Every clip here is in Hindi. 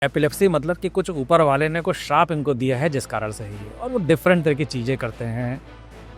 एपिलेप्सी मतलब कि कुछ ऊपर वाले ने कुछ श्राप इनको दिया है जिस कारण से ही, और वो डिफरेंट तरह की चीज़ें करते हैं।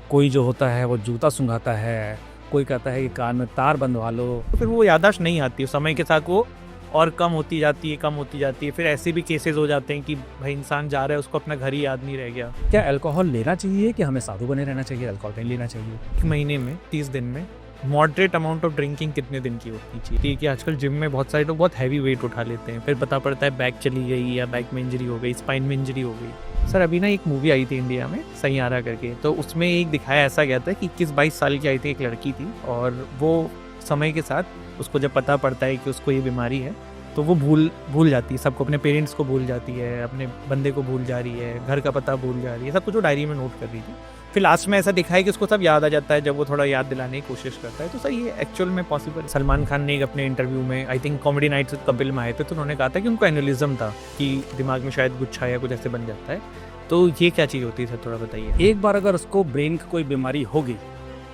कोई जो होता है वो जूता सूंघाता है, कोई कहता है कि कान में तार बंधवा लो। तो फिर वो याददाश्त नहीं आती, समय के साथ वो और कम होती जाती है। फिर ऐसे भी केसेस हो जाते हैं कि भाई इंसान जा रहा है, उसको अपना घर ही याद नहीं रह गया। क्या अल्कोहल लेना चाहिए कि हमें साधु बने रहना चाहिए, अल्कोहल नहीं लेना चाहिए? एक महीने में 30 दिन में मॉडरेट अमाउंट ऑफ ड्रिंकिंग कितने दिन की होती चाहिए? कि आजकल जिम में बहुत सारे लोग बहुत हैवी वेट उठा लेते हैं, फिर पता पड़ता है बैक चली गई या बैक में इंजरी हो गई, स्पाइन में इंजरी हो गई। सर अभी ना एक मूवी आई थी इंडिया में, सैयारा करके, तो उसमें एक दिखाया ऐसा गया था कि 21-22 साल की आई थी एक लड़की थी, और वो समय के साथ उसको जब पता पड़ता है कि उसको ये बीमारी है तो वो भूल जाती है सबको, अपने पेरेंट्स को भूल जाती है, अपने बंदे को भूल जा रही है, घर का पता भूल जा रही है, सब कुछ वो डायरी में नोट कर रही थी। फिर लास्ट में ऐसा दिखा है कि उसको सब याद आ जाता है जब वो थोड़ा याद दिलाने की कोशिश करता है। तो सही है, एक्चुअल में पॉसिबल। सलमान खान ने अपने इंटरव्यू में, आई थिंक कॉमेडी नाइट से कपिल में आए थे, तो उन्होंने कहा था कि उनको एन्युरिज्म था, कि दिमाग में शायद गुच्छा या कुछ ऐसे बन जाता है। तो ये क्या चीज़ होती है सर, थोड़ा बताइए। एक बार अगर उसको ब्रेन की कोई बीमारी हो गई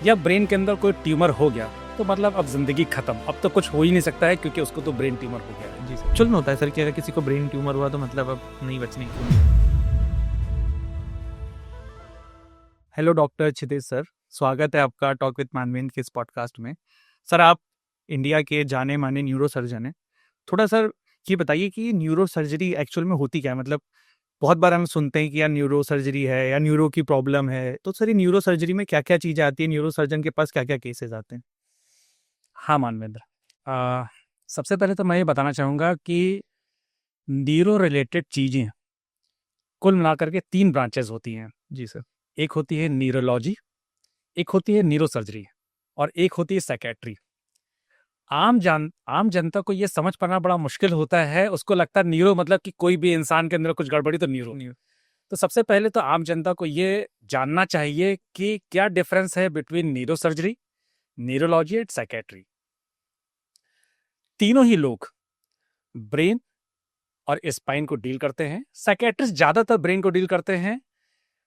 या ब्रेन के अंदर कोई ट्यूमर हो गया तो मतलब अब जिंदगी खत्म, अब तो कुछ हो ही नहीं सकता है, क्योंकि उसको तो ब्रेन ट्यूमर हो गया है। जी सर, चुन होता है सर कि अगर किसी को ब्रेन ट्यूमर हुआ तो मतलब अब नहीं बचने की। हेलो डॉक्टर क्षितिज सर, स्वागत है आपका टॉक विद मानवेंद्र के इस पॉडकास्ट में। सर आप इंडिया के जाने माने न्यूरो सर्जन हैं। थोड़ा सर ये बताइए कि न्यूरो सर्जरी एक्चुअल में होती क्या है? मतलब बहुत बार हम सुनते हैं कि यार न्यूरो सर्जरी है या न्यूरो की प्रॉब्लम है, तो सर ये न्यूरो सर्जरी में क्या क्या चीज़ें आती है, न्यूरो सर्जन के पास क्या क्या केसेस आते हैं? हाँ मानवेंद्र, सबसे पहले तो मैं ये बताना चाहूँगा कि न्यूरो रिलेटेड चीज़ें कुल मिलाकर के 3 ब्रांचेस होती हैं। जी सर। एक होती है न्यूरोलॉजी, एक होती है न्यूरो सर्जरी, और एक होती है साइकेट्री। आम जनता को ये समझ पाना बड़ा मुश्किल होता है, उसको लगता है न्यूरो मतलब कि कोई भी इंसान के अंदर कुछ गड़बड़ी तो न्यूरो। तो सबसे पहले तो आम जनता को ये जानना चाहिए कि क्या डिफरेंस है between neuro surgery, neurology and psychiatry. तीनों ही लोग ब्रेन और स्पाइन को डील करते हैं। साइकेट्रिस्ट ज्यादातर ब्रेन को डील करते हैं,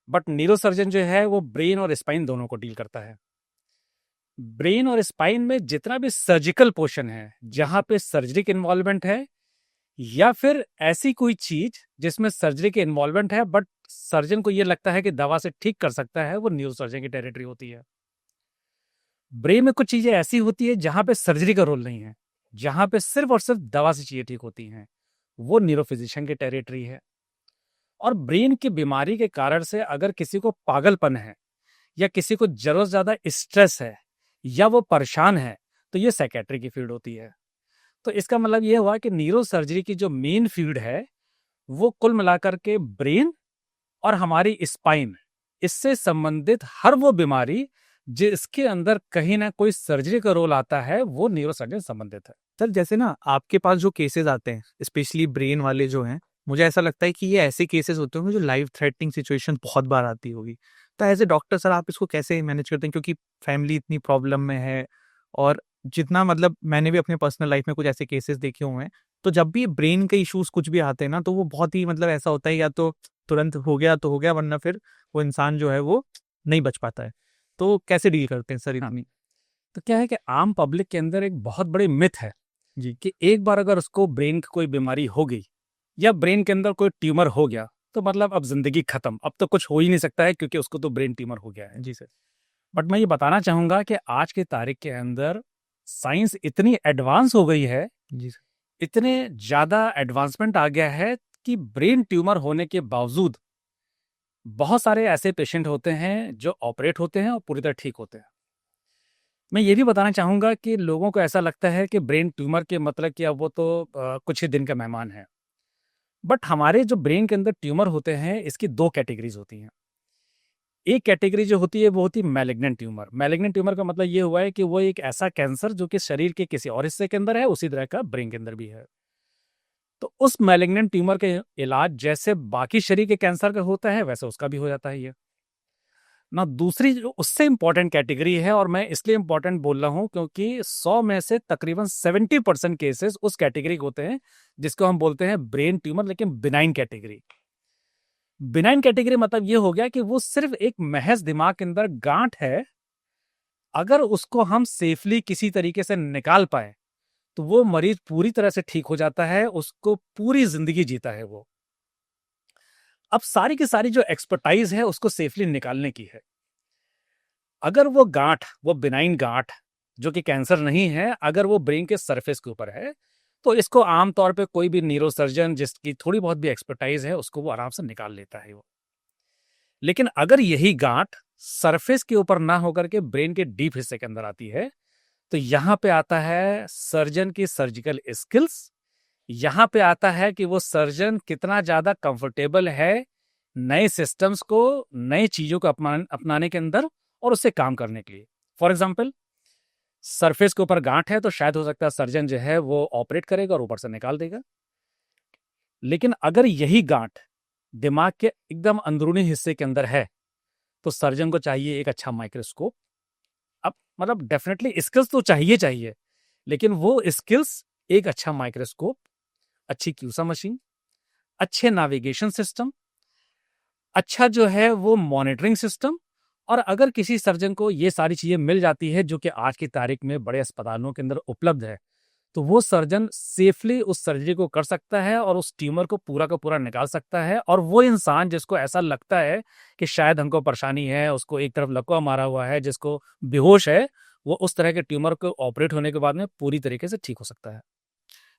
बट न्यूरोसर्जन जो है वो ब्रेन और स्पाइन दोनों को डील करता है। ब्रेन और स्पाइन में जितना भी सर्जिकल पोर्शन है, जहां पे सर्जरी की इन्वॉल्वमेंट है या फिर ऐसी कोई चीज जिसमें सर्जरी की इन्वॉल्वमेंट है बट सर्जन को यह लगता है कि दवा से ठीक कर सकता है, वो न्यूरोसर्जन की टेरिटरी होती है। ब्रेन में कुछ चीजें ऐसी होती है जहां पे सर्जरी का रोल नहीं है, जहां पे सिर्फ और सिर्फ दवा से चीजें ठीक होती हैं, वो न्यूरोफिजिशियन की टेरिटरी है। और ब्रेन की बीमारी के कारण से अगर किसी को पागलपन है या किसी को जरूरत ज्यादा स्ट्रेस है या वो परेशान है, तो ये साइकेट्री की फील्ड होती है। तो इसका मतलब ये हुआ कि न्यूरो सर्जरी की जो मेन फील्ड है वो कुल मिलाकर के ब्रेन और हमारी स्पाइन, इससे संबंधित हर वो बीमारी जिसके अंदर कहीं ना कोई सर्जरी का रोल आता है, वो न्यूरो सर्जरी से संबंधित है। सर जैसे ना आपके पास जो केसेस आते हैं, स्पेशली ब्रेन वाले जो हैं, मुझे ऐसा लगता है कि ये ऐसे केसेस होते होंगे जो लाइफ थ्रेटनिंग सिचुएशन बहुत बार आती होगी। तो एज ए डॉक्टर सर आप इसको कैसे मैनेज करते हैं? क्योंकि फैमिली इतनी प्रॉब्लम में है, और जितना मतलब मैंने भी अपने पर्सनल लाइफ में कुछ ऐसे केसेस देखे हुए हैं, तो जब भी ब्रेन के इश्यूज कुछ भी आते हैं ना, तो वो बहुत ही मतलब ऐसा होता है, या तो तुरंत हो गया तो हो गया, वरना फिर वो इंसान जो है वो नहीं बच पाता है। तो कैसे डील करते हैं सर इतनी? तो क्या है कि आम पब्लिक के अंदर एक बहुत बड़ी मिथ है जी। कि एक बार अगर उसको ब्रेन की कोई बीमारी हो गई या ब्रेन के अंदर कोई ट्यूमर हो गया तो मतलब अब जिंदगी खत्म, अब तो कुछ हो ही नहीं सकता है, क्योंकि उसको तो ब्रेन ट्यूमर हो गया है। जी सर। बट मैं ये बताना चाहूंगा कि आज की तारीख के अंदर साइंस इतनी एडवांस हो गई है, जी सर। इतने ज्यादा एडवांसमेंट आ गया है कि ब्रेन ट्यूमर होने के बावजूद बहुत सारे ऐसे पेशेंट होते हैं जो ऑपरेट होते हैं और पूरी तरह ठीक होते हैं। मैं ये भी बताना चाहूंगा कि लोगों को ऐसा लगता है कि ब्रेन ट्यूमर के मतलब कि अब वो तो कुछ ही दिन का मेहमान है। बट हमारे जो ब्रेन के अंदर ट्यूमर होते हैं, इसकी 2 कैटेगरीज होती हैं। एक कैटेगरी जो होती है वो होती है मैलिग्नेंट ट्यूमर। मैलिग्नेंट ट्यूमर का मतलब ये हुआ है कि वो एक ऐसा कैंसर जो कि शरीर के किसी और हिस्से के अंदर है, उसी तरह का ब्रेन के अंदर भी है। तो उस मैलिग्नेंट ट्यूमर के इलाज जैसे बाकी शरीर के कैंसर का होता है, वैसे उसका भी हो जाता है ये ना। दूसरी जो उससे इंपॉर्टेंट कैटेगरी है, और मैं इसलिए इंपॉर्टेंट बोल रहा हूं क्योंकि 100 में से तकरीबन 70% केसेस उस कैटेगरी के होते हैं जिसको हम बोलते हैं ब्रेन ट्यूमर, लेकिन बिनाइन कैटेगरी। बिनाइन कैटेगरी मतलब ये हो गया कि वो सिर्फ एक महज दिमाग के अंदर गांठ है, अगर उसको हम सेफली किसी तरीके से निकाल पाए तो वो मरीज पूरी तरह से ठीक हो जाता है, उसको पूरी जिंदगी जीता है वो। अब सारी की सारी जो एक्सपर्टाइज है उसको सेफली निकालने की है। अगर वो गांठ, वो बिनाइन गांठ जो कि कैंसर नहीं है, अगर वो ब्रेन के सरफेस के ऊपर है, तो इसको आमतौर पे कोई भी न्यूरोसर्जन जिसकी थोड़ी बहुत भी एक्सपर्टाइज है उसको वो आराम से निकाल लेता है वो। लेकिन अगर यही गांठ सरफेस के ऊपर ना होकर के ब्रेन के डीप हिस्से के अंदर आती है, तो यहां पे आता है सर्जन की सर्जिकल स्किल्स। यहां पे आता है कि वो सर्जन कितना ज्यादा कंफर्टेबल है नए सिस्टम्स को, नए चीजों को अपनाने के अंदर और उससे काम करने के लिए। फॉर एग्जाम्पल, सरफेस के ऊपर गांठ है तो शायद हो सकता है सर्जन जो है वो ऑपरेट करेगा और ऊपर से निकाल देगा। लेकिन अगर यही गांठ दिमाग के एकदम अंदरूनी हिस्से के अंदर है, तो सर्जन को चाहिए एक अच्छा माइक्रोस्कोप। अब मतलब डेफिनेटली स्किल्स तो चाहिए चाहिए, लेकिन वो स्किल्स एक अच्छा माइक्रोस्कोप, अच्छी क्यूसा मशीन, अच्छे नेविगेशन सिस्टम, अच्छा जो है वो मॉनिटरिंग सिस्टम। और अगर किसी सर्जन को ये सारी चीजें मिल जाती है जो कि आज की तारीख में बड़े अस्पतालों के अंदर उपलब्ध है, तो वो सर्जन सेफली उस सर्जरी को कर सकता है और उस ट्यूमर को पूरा का पूरा निकाल सकता है। और वो इंसान जिसको ऐसा लगता है कि शायद हमको परेशानी है, उसको एक तरफ लकवा मारा हुआ है, जिसको बेहोश है, वो उस तरह के ट्यूमर को ऑपरेट होने के बाद में पूरी तरीके से ठीक हो सकता है।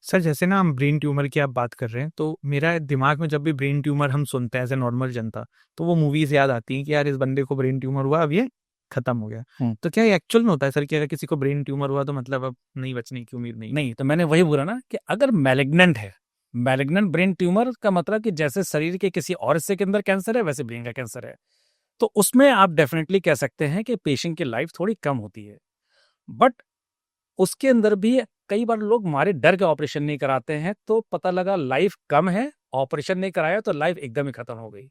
सर जैसे ना हम ब्रेन ट्यूमर की आप बात कर रहे हैं, तो मेरा दिमाग में जब भी ब्रेन ट्यूमर हम सुनते हैं एज ए नॉर्मल जनता, तो वो मूवीज याद आती हैं कि यार इस बंदे को ब्रेन ट्यूमर हुआ, अब ये खत्म हो गया। तो क्या ये एक्चुअल में होता है सर कि अगर किसी को ब्रेन ट्यूमर हुआ तो मतलब अब नहीं बचने की उम्मीद नहीं? नहीं, तो मैंने वही बोला ना कि अगर मैलिग्नेंट है, मैलिग्नेंट ब्रेन ट्यूमर का मतलब कि जैसे शरीर के किसी और हिस्से के अंदर कैंसर है वैसे ब्रेन का कैंसर है, तो उसमें आप डेफिनेटली कह सकते हैं कि पेशेंट की लाइफ थोड़ी कम होती है। बट उसके अंदर भी कई बार लोग मारे डर के ऑपरेशन नहीं कराते हैं, तो पता लगा लाइफ कम है, ऑपरेशन नहीं कराया तो लाइफ एकदम ही खत्म हो गई।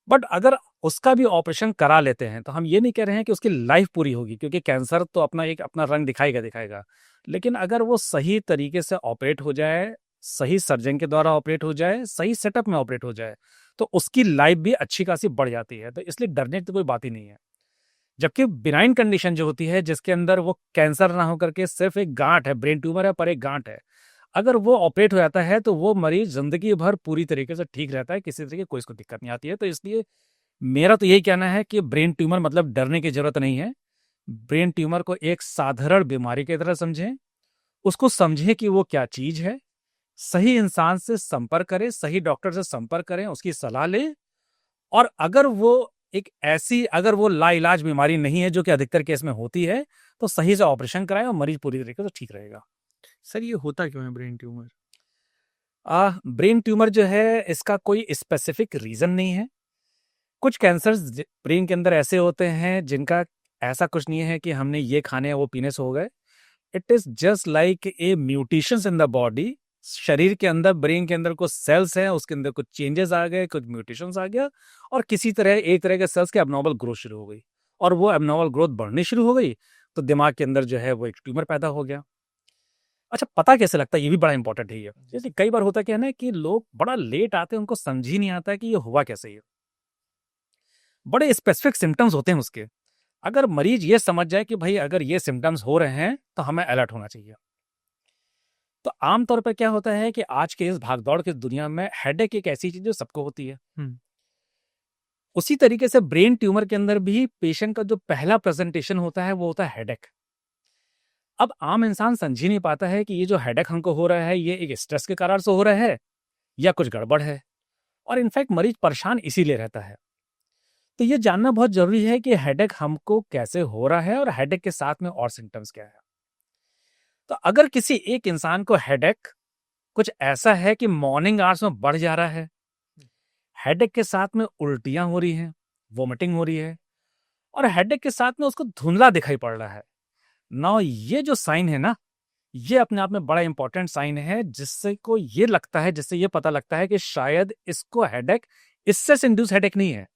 बट अगर उसका भी ऑपरेशन करा लेते हैं तो हम ये नहीं कह रहे हैं कि उसकी लाइफ पूरी होगी, क्योंकि कैंसर तो अपना एक अपना रंग दिखाएगा दिखाएगा। लेकिन अगर वो सही तरीके से ऑपरेट हो जाए, सही सर्जन के द्वारा ऑपरेट हो जाए, सही सेटअप में ऑपरेट हो जाए, तो उसकी लाइफ भी अच्छी खासी बढ़ जाती है। तो इसलिए डरने की तो कोई बात ही नहीं है। जबकि बिनाइन कंडीशन जो होती है, जिसके अंदर वो कैंसर ना होकर के सिर्फ एक गांठ है, ब्रेन ट्यूमर है पर एक गांठ है, अगर वो ऑपरेट हो जाता है तो वो मरीज जिंदगी भर पूरी तरीके से ठीक रहता है, किसी तरीके की कोई इसको दिक्कत नहीं आती है। तो इसलिए मेरा तो यही कहना है कि ब्रेन ट्यूमर मतलब डरने की जरूरत नहीं है। ब्रेन ट्यूमर को एक साधारण बीमारी की तरह समझें, उसको समझें कि वो क्या चीज है, सही इंसान से संपर्क करें, सही डॉक्टर से संपर्क करें, उसकी सलाह लें। और अगर वो एक ऐसी, अगर वो लाइलाज बीमारी नहीं है जो कि अधिकतर केस में होती है, तो सही से ऑपरेशन कराएं और मरीज पूरी तरीके से ठीक रहेगा। सर ये होता क्यों है ब्रेन ट्यूमर? ब्रेन ट्यूमर जो है इसका कोई स्पेसिफिक रीजन नहीं है। कुछ कैंसर्स ब्रेन के अंदर ऐसे होते हैं जिनका ऐसा कुछ नहीं है कि हमने ये खाने या वो पीने से हो गए। It is just like a mutations in the body. शरीर के अंदर, ब्रेन के अंदर कुछ सेल्स हैं, उसके अंदर कुछ चेंजेस आ गए, कुछ म्यूटेशंस आ गया, और किसी तरह एक तरह के सेल्स के एबनॉर्मल ग्रोथ शुरू हो गई, और वो एबनॉर्मल ग्रोथ बढ़नी शुरू हो गई, तो दिमाग के अंदर जो है वो एक ट्यूमर पैदा हो गया। अच्छा, पता कैसे लगता है, ये भी बड़ा इंपॉर्टेंट है। ये जैसे कई बार होता क्या है ना कि लोग बड़ा लेट आते हैं, उनको समझ ही नहीं आता कि ये हुआ कैसे। ये बड़े स्पेसिफिक सिम्टम्स होते हैं उसके। अगर मरीज ये समझ जाए कि भाई अगर ये सिम्टम्स हो रहे हैं तो हमें अलर्ट होना चाहिए। तो आमतौर पर क्या होता है कि आज के इस भागदौड़ की दुनिया में हेडेक एक ऐसी चीज जो सबको होती है। उसी तरीके से ब्रेन ट्यूमर के अंदर भी पेशेंट का जो पहला प्रेजेंटेशन होता है वो होता है हेडेक। अब आम इंसान समझ ही नहीं पाता है कि ये जो हेडेक हमको हो रहा है ये एक स्ट्रेस के कारण से हो रहा है या कुछ गड़बड़ है, और इनफैक्ट मरीज परेशान इसीलिए रहता है। तो ये जानना बहुत जरूरी है कि हेडेक हमको कैसे हो रहा है और हेडेक के साथ में और सिम्टम्स क्या है। तो अगर किसी एक इंसान को हेडेक कुछ ऐसा है कि मॉर्निंग आवर्स में बढ़ जा रहा है, हेडेक के साथ में उल्टियां हो रही हैं, वोमिटिंग हो रही है, और हेडेक के साथ में उसको धुंधला दिखाई पड़ रहा है ना, ये जो साइन है ना, ये अपने आप में बड़ा इंपॉर्टेंट साइन है, जिससे को ये लगता है, जिससे ये पता लगता है कि शायद इसको हेडेक इससे इंड्यूस हेडेक नहीं है,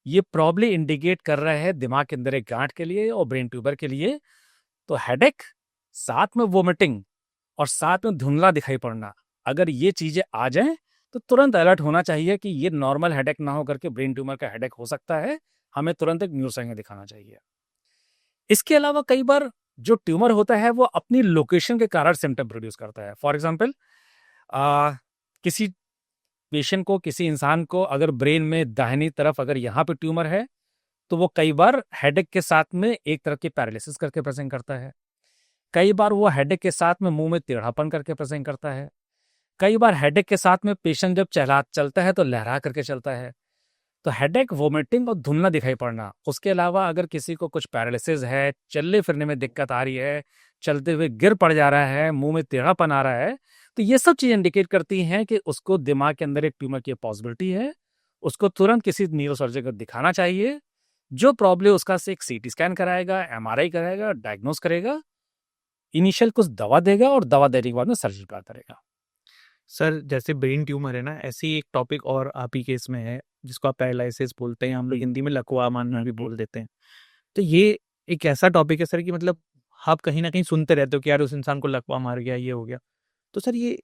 ये प्रॉब्ली इंडिकेट कर रहा है दिमाग के अंदर एक गांठ के लिए और ब्रेन ट्यूबर के लिए। तो हेडेक, साथ में वोमिटिंग और साथ में धुंधला दिखाई पड़ना, अगर ये चीजें आ जाएं तो तुरंत अलर्ट होना चाहिए कि ये नॉर्मल हेडेक ना हो करके ब्रेन ट्यूमर का हेडेक हो सकता है, हमें तुरंत एक न्यूरोसर्जन दिखाना चाहिए। इसके अलावा कई बार जो ट्यूमर होता है वो अपनी लोकेशन के कारण सिम्टम प्रोड्यूस करता है। फॉर एग्जाम्पल, किसी पेशेंट को, किसी इंसान को अगर ब्रेन में दाहिनी तरफ अगर यहाँ पे ट्यूमर है तो वो कई बार हेडेक के साथ में एक तरफ की पैरालिसिस करके प्रेजेंट करता है। कई बार वो हेडेक के साथ में मुंह में टेढ़ापन करके प्रेजेंट करता है। कई बार हेडेक के साथ में पेशेंट जब चलता है तो लहरा करके चलता है। तो हेडेक, वोमिटिंग और धुंधला दिखाई पड़ना, उसके अलावा अगर किसी को कुछ पैरालिसिस है, चलने फिरने में दिक्कत आ रही है, चलते हुए गिर पड़ जा रहा है, मुंह में टेढ़ापन आ रहा है, तो ये सब चीज़ इंडिकेट करती हैं कि उसको दिमाग के अंदर एक ट्यूमर की पॉसिबिलिटी है। उसको तुरंत किसी न्यूरोसर्जन को दिखाना चाहिए, जो प्रॉब्लम उसका से एक सीटी स्कैन कराएगा, एमआरआई कराएगा, डायग्नोस करेगा, इनिशियल कुछ दवा देगा और दवा देने के बाद में सर्जरी प्लान करेगा। सर जैसे ब्रेन ट्यूमर है ना, ऐसे ही एक टॉपिक और आप ही केस में है जिसको आप पैरालिसिस बोलते हैं, हम लोग हिंदी में लकवा मानना भी बोल देते हैं। तो ये एक ऐसा टॉपिक है सर कि मतलब आप कहीं ना कहीं सुनते रहते हो कि यार उस इंसान को लकवा मार गया, ये हो गया। तो सर ये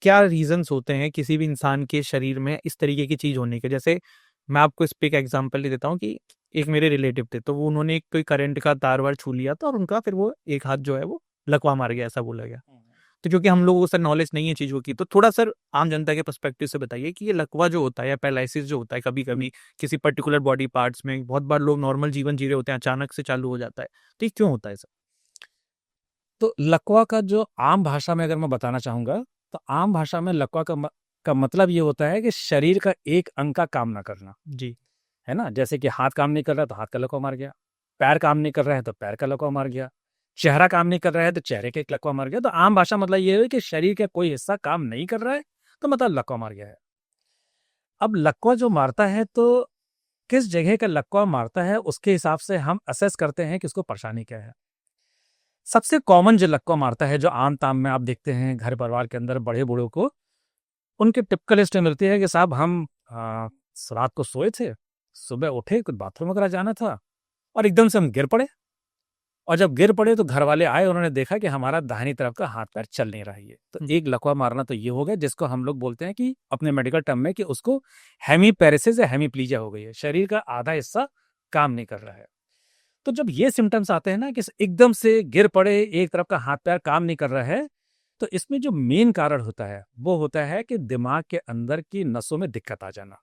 क्या रीजंस होते हैं किसी भी इंसान के शरीर में इस तरीके की चीज होने के? जैसे मैं आपको इस पे एक एग्जांपल ही देता हूँ कि एक मेरे रिलेटिव थे, तो वो उन्होंने एक कोई करंट का तार वार छू लिया था और उनका फिर वो एक हाथ जो है वो लकवा मार गया, ऐसा बोला गया। तो क्योंकि हम लोगों को सर नॉलेज नहीं है चीज़ों की, तो थोड़ा सर आम जनता के पर्सपेक्टिव से बताइए कि ये लकवा जो होता है या पैरालिसिस जो होता है कभी कभी किसी पर्टिकुलर बॉडी पार्ट्स में, बहुत बार लोग नॉर्मल जीवन जी रहे होते हैं, अचानक से चालू हो जाता है, तो ये क्यों होता है सर? तो लकवा का जो आम भाषा में अगर मैं बताना चाहूंगा, तो आम भाषा में लकवा का मतलब ये होता है कि शरीर का एक अंग का काम ना करना। जी। है ना, जैसे कि हाथ काम नहीं कर रहा तो हाथ का लकवा मार गया, पैर काम नहीं कर रहा है तो पैर का लकवा मार गया, चेहरा काम नहीं कर रहा है तो चेहरे का एक लकवा मार गया। तो आम भाषा मतलब ये है कि शरीर का कोई हिस्सा काम नहीं कर रहा है तो मतलब लकवा मार गया है। अब लकवा जो मारता है तो किस जगह का लकवा मारता है उसके हिसाब से हम असेस करते हैं कि उसको परेशानी क्या है। सबसे कॉमन जो लकवा मारता है, जो आम ताम में आप देखते हैं घर परिवार के अंदर बड़े बूढ़ों को, उनके टिपिकल हिस्ट्री मिलती है कि साहब हम रात को सोए थे, सुबह उठे, कुछ बाथरूम वगैरह जाना था और एकदम से हम गिर पड़े। और जब गिर पड़े तो घर वाले आए, उन्होंने देखा कि हमारा दाहिनी तरफ का हाथ पैर चल नहीं रहा है। तो एक लकवा मारना तो ये हो गया, जिसको हम लोग बोलते हैं कि अपने मेडिकल टर्म में कि उसको हेमीपैरेसिस या हेमीप्लीजिया हो गई है, शरीर का आधा हिस्सा काम नहीं कर रहा है। तो जब ये सिम्टम्स आते हैं ना कि एकदम से गिर पड़े, एक तरफ का हाथ पैर काम नहीं कर रहा है, तो इसमें जो मेन कारण होता है वो होता है कि दिमाग के अंदर की नसों में दिक्कत आ जाना,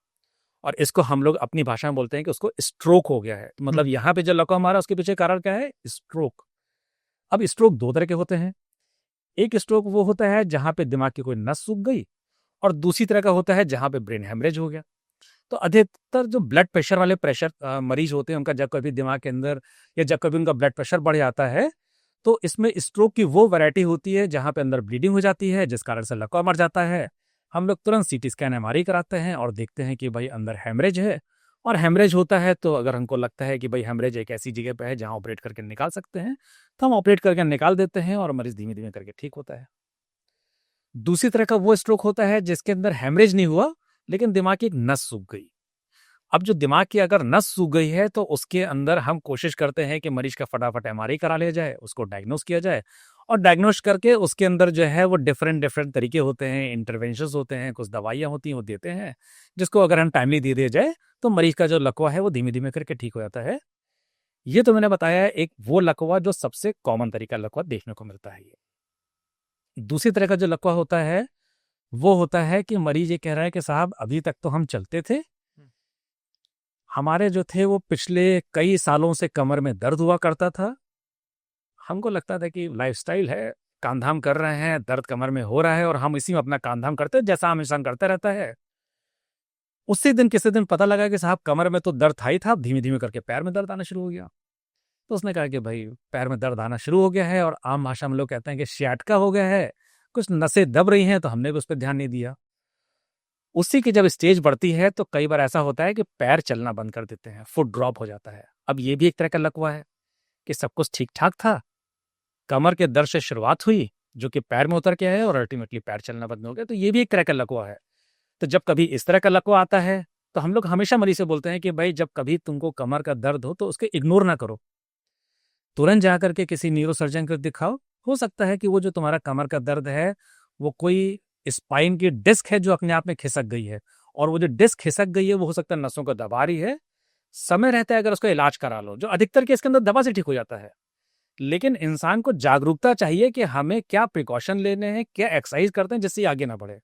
और इसको हम लोग अपनी भाषा में बोलते हैं कि उसको स्ट्रोक हो गया है। मतलब यहाँ पे जो लकवा मारा उसके पीछे कारण क्या है? स्ट्रोक। अब स्ट्रोक दो तरह के होते हैं। एक स्ट्रोक वो होता है जहां पे दिमाग की कोई नस सूख गई, और दूसरी तरह का होता है जहां पे ब्रेन हेमरेज हो गया। तो अधिकतर जो ब्लड प्रेशर वाले मरीज होते हैं, उनका जब कभी दिमाग के अंदर या जब कभी उनका ब्लड प्रेशर बढ़ जाता है, तो इसमें स्ट्रोक की वो वैरायटी होती है जहां पे अंदर ब्लीडिंग हो जाती है, जिस कारण से लकवा मर जाता है। हम लोग तुरंत सीटी स्कैन एमआरआई कराते हैं और देखते हैं कि भाई अंदर हेमरेज है। और हेमरेज होता है तो अगर हमको लगता है कि भाई हेमरेज एक ऐसी जगह पे है जहां ऑपरेट करके निकाल सकते हैं, तो हम ऑपरेट करके निकाल देते हैं और मरीज धीमे धीमे करके ठीक होता है। दूसरी तरह का वो स्ट्रोक होता है जिसके अंदर हेमरेज नहीं हुआ, लेकिन दिमाग की एक नस सूख गई। अब जो दिमाग की अगर नस सूख गई है तो उसके अंदर हम कोशिश करते हैं कि मरीज का फटाफट एमआरआई करा लिया जाए, उसको डायग्नोस किया जाए, और डायग्नोस करके उसके अंदर जो है वो डिफरेंट डिफरेंट तरीके होते हैं, इंटरवेंशंस होते हैं, कुछ दवाइयाँ होती हैं वो देते हैं, जिसको अगर हम टाइमली दे दिया जाए तो मरीज का जो लकवा है वो धीमे धीमे करके ठीक हो जाता है। ये तो मैंने बताया एक वो लकवा जो सबसे कॉमन तरीका लकवा देखने को मिलता है। ये दूसरी तरह का जो लकवा होता है वो होता है कि मरीज ये कह रहा है कि साहब अभी तक तो हम चलते थे, हमारे जो थे वो पिछले कई सालों से कमर में दर्द हुआ करता था, हमको लगता था कि लाइफस्टाइल है, काम धाम कर रहे हैं, दर्द कमर में हो रहा है और हम इसी में अपना काम धाम करते हैं जैसा आम इंसान करता रहता है। उसी दिन किसी दिन पता लगा कि साहब कमर में तो दर्द था ही था, धीमे धीमे करके पैर में दर्द आना शुरू हो गया। तो उसने कहा कि भाई पैर में दर्द आना शुरू हो गया है और आम भाषा में लोग कहते हैं कि सियाटका हो गया है, कुछ नसें दब रही हैं, तो हमने भी उस पर ध्यान नहीं दिया। उसी की जब स्टेज बढ़ती है तो कई बार ऐसा होता है कि पैर चलना बंद कर देते हैं, फुट ड्रॉप हो जाता है। अब ये भी एक तरह का लकवा है कि सब कुछ ठीक ठाक था, कमर के दर्द से शुरुआत हुई जो कि पैर में उतर के आया और अल्टीमेटली पैर चलना बंद हो गया। तो ये भी एक तरह का लकवा है। तो जब कभी इस तरह का लकवा आता है तो हम लोग हमेशा मरीज से बोलते हैं कि भाई जब कभी तुमको कमर का दर्द हो तो उसके इग्नोर ना करो, तुरंत जाकर के किसी न्यूरोसर्जन को दिखाओ। हो सकता है कि वो जो तुम्हारा कमर का दर्द है वो कोई स्पाइन की डिस्क है जो अपने आप में खिसक गई है, और वो जो डिस्क खिसक गई है वो हो सकता है नसों को दबा रही है। समय रहता है अगर उसका इलाज करा लो, जो अधिकतर केस के अंदर दवा से ठीक हो जाता है, लेकिन इंसान को जागरूकता चाहिए कि हमें क्या प्रिकॉशन लेने हैं, क्या एक्सरसाइज करते हैं जिससे ये आगे ना बढ़े।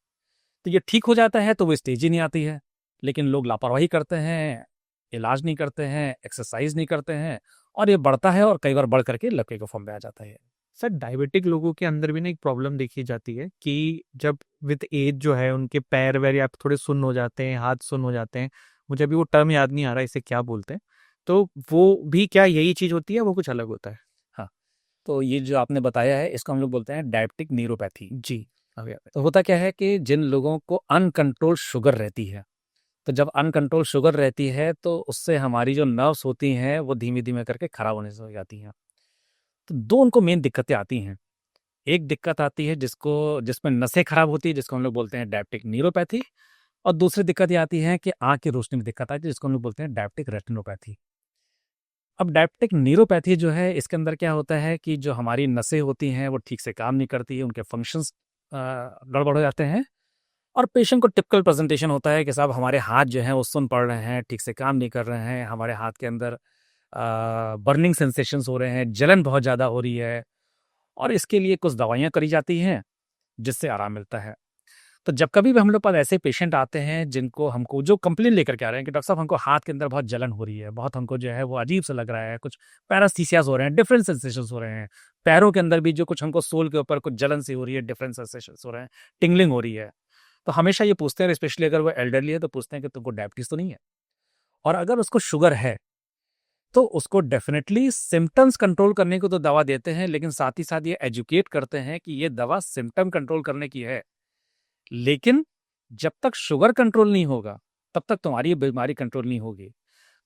तो ये ठीक हो जाता है तो वो स्टेज ही नहीं आती है। लेकिन लोग लापरवाही करते हैं, इलाज नहीं करते हैं, एक्सरसाइज नहीं करते हैं, और ये बढ़ता है और कई बार बढ़ करके लकवे के फॉर्म में आ जाता है। सर डायबिटिक लोगों के अंदर भी ना एक प्रॉब्लम देखी जाती है कि जब विद एज जो है उनके पैर वैर या थोड़े सुन्न हो जाते हैं, हाथ सुन्न हो जाते हैं। मुझे अभी वो टर्म याद नहीं आ रहा इसे क्या बोलते हैं। तो वो भी क्या यही चीज होती है, वो कुछ अलग होता है? हाँ, तो ये जो आपने बताया है इसको हम लोग बोलते हैं डायबिटिक न्यूरोपैथी। जी। अब याद है। तो होता क्या है कि जिन लोगों को अनकंट्रोल शुगर रहती है, तो जब अनकंट्रोल शुगर रहती है तो उससे हमारी जो नर्व्स होती हैं वो धीमे धीमे करके खराब होने से हो जाती हैं। तो दो उनको मेन दिक्कतें आती हैं। एक दिक्कत आती है जिसमें नसें खराब होती है, जिसको हम लोग बोलते हैं डायबिटिक न्यूरोपैथी। और दूसरी दिक्कत ये आती है कि आंख की रोशनी में दिक्कत आती है, जिसको हम लोग बोलते हैं डायबिटिक रेटिनोपैथी। अब डायबिटिक न्यूरोपैथी जो है इसके अंदर क्या होता है कि जो हमारी नसें होती हैं वो ठीक से काम नहीं करती है, उनके फंक्शंस गड़बड़ हो जाते हैं। और पेशेंट को टिपिकल प्रेजेंटेशन होता है कि साहब हमारे हाथ जो हैं वो सुन पड़ रहे हैं, ठीक से काम नहीं कर रहे हैं, हमारे हाथ के अंदर बर्निंग सेंसेशंस हो रहे हैं, जलन बहुत ज़्यादा हो रही है, और इसके लिए कुछ दवाइयाँ करी जाती हैं जिससे आराम मिलता है। तो जब कभी भी हम लोग पास ऐसे पेशेंट आते हैं जिनको हमको जो कंप्लेन लेकर के आ रहे हैं कि डॉक्टर साहब हमको हाथ के अंदर बहुत जलन हो रही है, बहुत हमको जो है वो अजीब सा लग रहा है, कुछ पैरास्थीसियास हो रहे हैं, डिफरेंट सेंसेशंस हो रहे हैं, पैरों के अंदर भी जो कुछ हमको सोल के ऊपर कुछ जलन सी हो रही है, डिफरेंट सेंसेशंस हो रहे हैं, टिंगलिंग हो रही है। तो हमेशा ये पूछते हैं, स्पेशली अगर वो एल्डरली है तो पूछते हैं कि तुमको डायबिटीज तो नहीं है। और अगर उसको शुगर है तो उसको डेफिनेटली सिम्टम्स कंट्रोल करने को तो दवा देते हैं, लेकिन साथ ही साथ ये एजुकेट करते हैं कि ये दवा सिम्टम कंट्रोल करने की है, लेकिन जब तक शुगर कंट्रोल नहीं होगा तब तक तुम्हारी बीमारी कंट्रोल नहीं होगी।